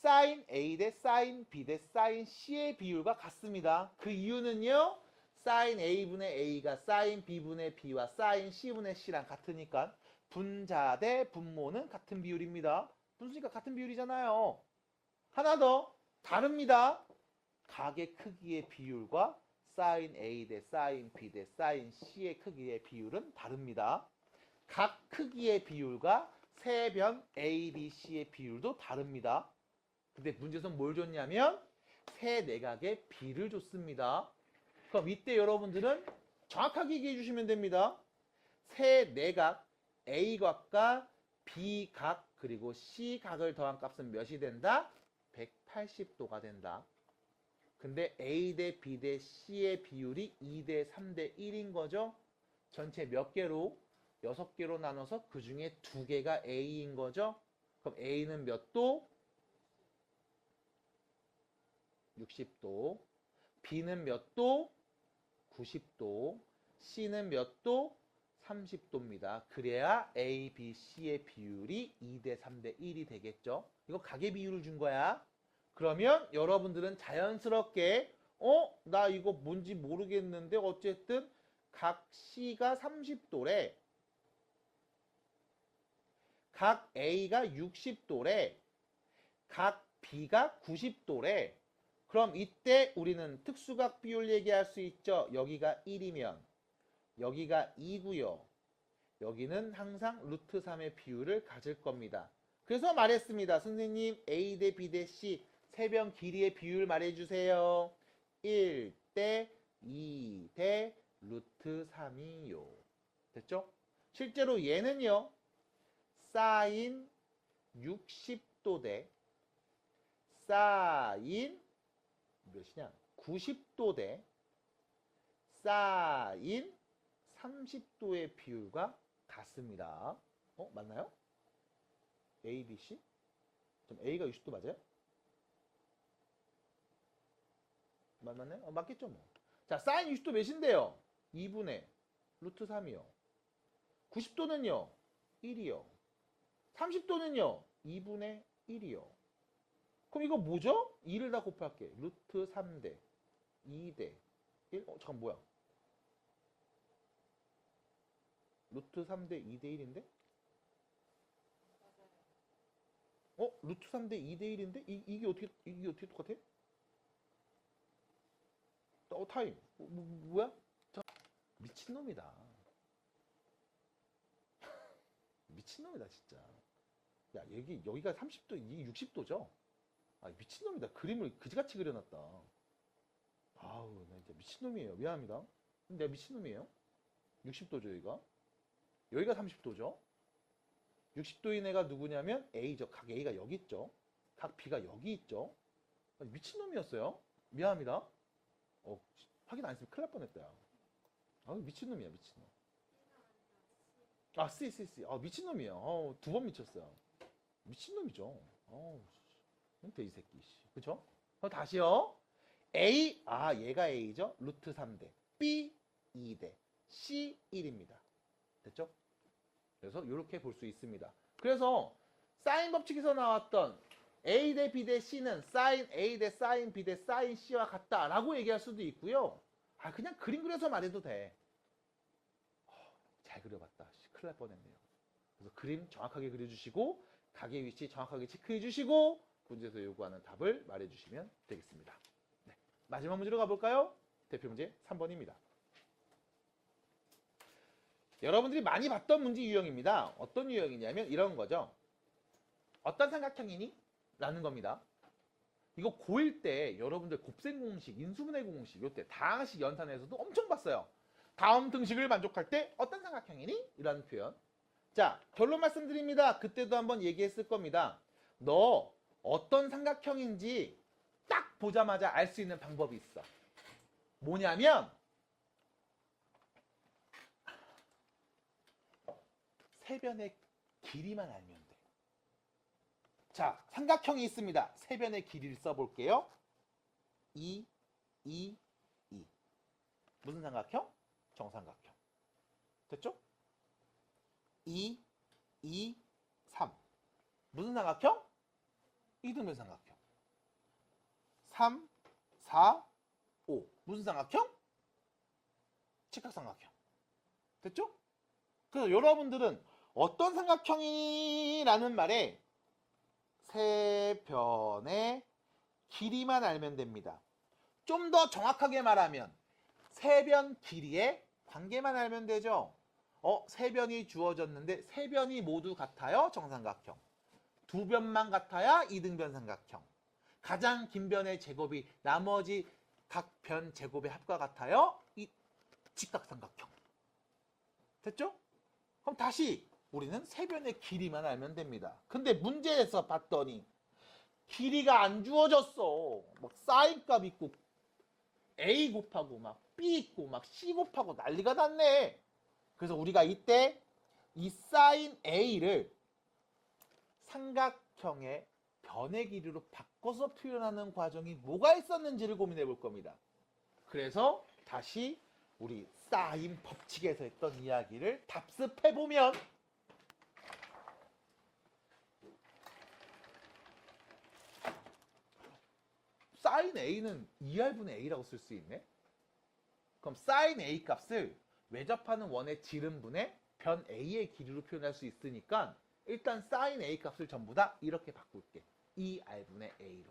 sin A 대 sin B 대 sin C의 비율과 같습니다. 그 이유는요, sin A분의 A가 sin B분의 B와 sin C분의 C랑 같으니까 분자 대 분모는 같은 비율입니다. 분수니까 같은 비율이잖아요. 하나 더 다릅니다. 각의 크기의 비율과 sin A 대 sin B 대 sin C의 크기의 비율은 다릅니다. 각 크기의 비율과 세변 A, B, C의 비율도 다릅니다. 근데 문제에서는 뭘 줬냐면 세 내각의 비를 줬습니다. 그럼 이때 여러분들은 정확하게 얘기해 주시면 됩니다. 세 내각 A각과 B각 그리고 C각을 더한 값은 몇이 된다? 180도가 된다. 근데 A 대 B 대 C의 비율이 2 대 3 대 1인 거죠. 전체 몇 개로? 6개로 나눠서 그 중에 2개가 A인 거죠. 그럼 A는 몇 도? 60도. B는 몇 도? 90도. C는 몇 도? 30도입니다. 그래야 A, B, C의 비율이 2 대 3 대 1이 되겠죠. 이거 각의 비율을 준 거야. 그러면 여러분들은 자연스럽게 나 이거 뭔지 모르겠는데 어쨌든 각 C가 30도래. 각 A가 60도래. 각 B가 90도래. 그럼 이때 우리는 특수각 비율 얘기할 수 있죠. 여기가 1이면 여기가 2고요. 여기는 항상 루트 3의 비율을 가질 겁니다. 그래서 말했습니다. 선생님 A 대 B 대 C 세변 길이의 비율 말해주세요. 1 대 2 대 루트 3이요. 됐죠? 실제로 얘는요. 사인 60도 대 사인 몇이냐? 90도 대 사인 30도의 비율과 같습니다. 맞나요? A, B, C? 좀 A가 60도 맞아요? 맞나요? 맞겠죠 뭐. 자, 사인 60도 몇인데요? 2분의 루트 3이요. 90도는요? 1이요. 30도는요? 2분의 1이요. 그럼 이거 뭐죠? 2를 다 곱할게. 루트 3대 2대 1. 잠깐 뭐야? 루트 3대 2대 1인데? 루트 3대 2대 1인데? 이게 어떻게 똑같아? 타임. 뭐야? 미친놈이다. 미친놈이다, 진짜. 야, 여기가 30도, 이게 60도죠? 미친놈이다. 그림을 그지같이 그려놨다. 아우, 나 진짜 미친놈이에요. 미안합니다. 근데 내가 미친놈이에요. 60도죠, 여기가 30도죠. 60도인 애가 누구냐면 A죠. 각 A가 여기 있죠. 각 B가 여기 있죠. 미친놈이었어요. 미안합니다. 확인 안 했으면 큰일 날 뻔했다. 아, 미친놈이야, 미친놈. 아, C. 아, 미친놈이야. 두 번 미쳤어요. 미친놈이죠. 돼지 새끼. 그쵸? 다시요. A, 얘가 A죠? 루트 3대. B, 2대. C, 1입니다. 됐죠? 그래서 이렇게 볼 수 있습니다. 그래서 사인 법칙에서 나왔던 A 대 B 대 C는 사인 A 대 사인 B 대 사인 C와 같다라고 얘기할 수도 있고요. 그냥 그림 그려서 말해도 돼. 잘 그려봤다. 큰일 날 뻔했네요. 그래서 그림 정확하게 그려주시고 가게 위치 정확하게 체크해 주시고 문제에서 요구하는 답을 말해주시면 되겠습니다. 네. 마지막 문제로 가볼까요? 대표 문제 3번입니다. 여러분들이 많이 봤던 문제 유형입니다. 어떤 유형이냐면 이런 거죠. 어떤 삼각형이니? 라는 겁니다. 이거 고1 때 여러분들 곱셈 공식, 인수분해 공식 이때 다항식 연산에서도 엄청 봤어요. 다음 등식을 만족할 때 어떤 삼각형이니? 이라는 표현. 자, 결론 말씀드립니다. 그때도 한번 얘기했을 겁니다. 너 어떤 삼각형인지 딱 보자마자 알 수 있는 방법이 있어. 뭐냐면 세변의 길이만 알면 돼. 자, 삼각형이 있습니다. 세변의 길이를 써볼게요. 2, 2, 2. 무슨 삼각형? 정삼각형. 됐죠? 2, 2, 3. 무슨 삼각형? 이등변 삼각형. 3, 4, 5. 무슨 삼각형? 직각삼각형. 됐죠? 그래서 여러분들은 어떤 삼각형이라는 말에 세변의 길이만 알면 됩니다. 좀 더 정확하게 말하면 세변 길이의 관계만 알면 되죠. 세변이 주어졌는데 세변이 모두 같아요. 정삼각형. 두 변만 같아야 이등변 삼각형. 가장 긴 변의 제곱이 나머지 각 변 제곱의 합과 같아요. 이 직각삼각형. 됐죠? 그럼 다시 우리는 세변의 길이만 알면 됩니다. 근데 문제에서 봤더니 길이가 안 주어졌어. 막 사인 값 있고 A 곱하고 막 B 있고 막 C 곱하고 난리가 났네. 그래서 우리가 이때 이 사인 A를 삼각형의 변의 길이로 바꿔서 표현하는 과정이 뭐가 있었는지를 고민해 볼 겁니다. 그래서 다시 우리 사인 법칙에서 했던 이야기를 답습해 보면 사인 A는 2R분의 A라고 쓸 수 있네. 그럼 사인 A 값을 외접하는 원의 지름분의 변 A의 길이로 표현할 수 있으니까 일단 사인 A 값을 전부 다 이렇게 바꿀게. 2R분의 A로.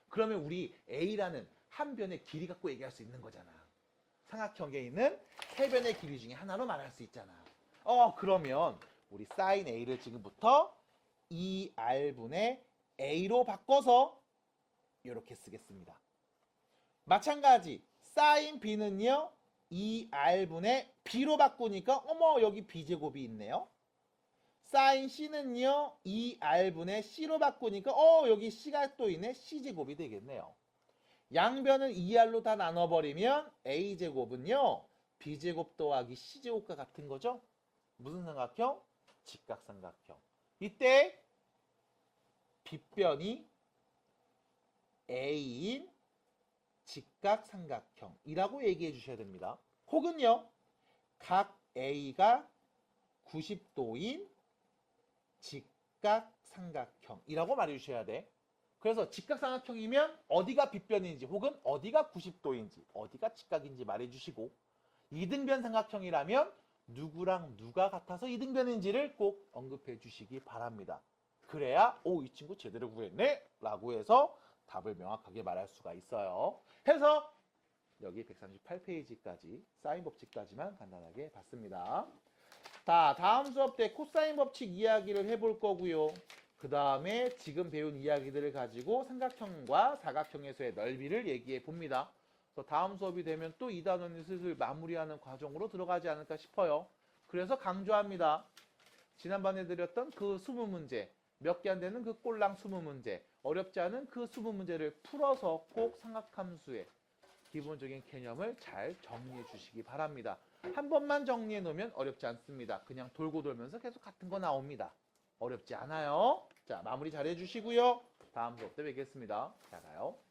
그러면 우리 A라는 한 변의 길이 갖고 얘기할 수 있는 거잖아. 삼각형에 있는 세 변의 길이 중에 하나로 말할 수 있잖아. 그러면 우리 사인 A를 지금부터 2R분의 A로 바꿔서 이렇게 쓰겠습니다. 마찬가지 사인 B는요 2R분의 B로 바꾸니까 여기 B제곱이 있네요. 사인 C는요 2R분의 C로 바꾸니까 여기 C가 또 있네. C제곱이 되겠네요. 양변을 2R로 다 나눠버리면 A제곱은요 B제곱 더하기 C제곱과 같은 거죠. 무슨 삼각형? 직각삼각형. 이때 빗변이 A인 직각삼각형이라고 얘기해 주셔야 됩니다. 혹은요 각 A가 90도인 직각삼각형이라고 말해 주셔야 돼. 그래서 직각삼각형이면 어디가 빗변인지 혹은 어디가 90도인지 어디가 직각인지 말해 주시고, 이등변 삼각형이라면 누구랑 누가 같아서 이등변인지를 꼭 언급해 주시기 바랍니다. 그래야 이 친구 제대로 구했네 라고 해서 답을 명확하게 말할 수가 있어요. 해서 여기 138페이지까지 사인 법칙까지만 간단하게 봤습니다. 자, 다음 수업 때 코사인 법칙 이야기를 해볼 거고요. 그 다음에 지금 배운 이야기들을 가지고 삼각형과 사각형에서의 넓이를 얘기해 봅니다. 그래서 다음 수업이 되면 또 이 단원이 슬슬 마무리하는 과정으로 들어가지 않을까 싶어요. 그래서 강조합니다. 지난번에 드렸던 그 20문제, 몇 개 안 되는 그 꼴랑 20문제, 어렵지 않은 그 20문제를 풀어서 꼭 삼각함수의 기본적인 개념을 잘 정리해 주시기 바랍니다. 한 번만 정리해 놓으면 어렵지 않습니다. 그냥 돌고 돌면서 계속 같은 거 나옵니다. 어렵지 않아요. 자, 마무리 잘 해주시고요. 다음 수업 때 뵙겠습니다. 잘 가요.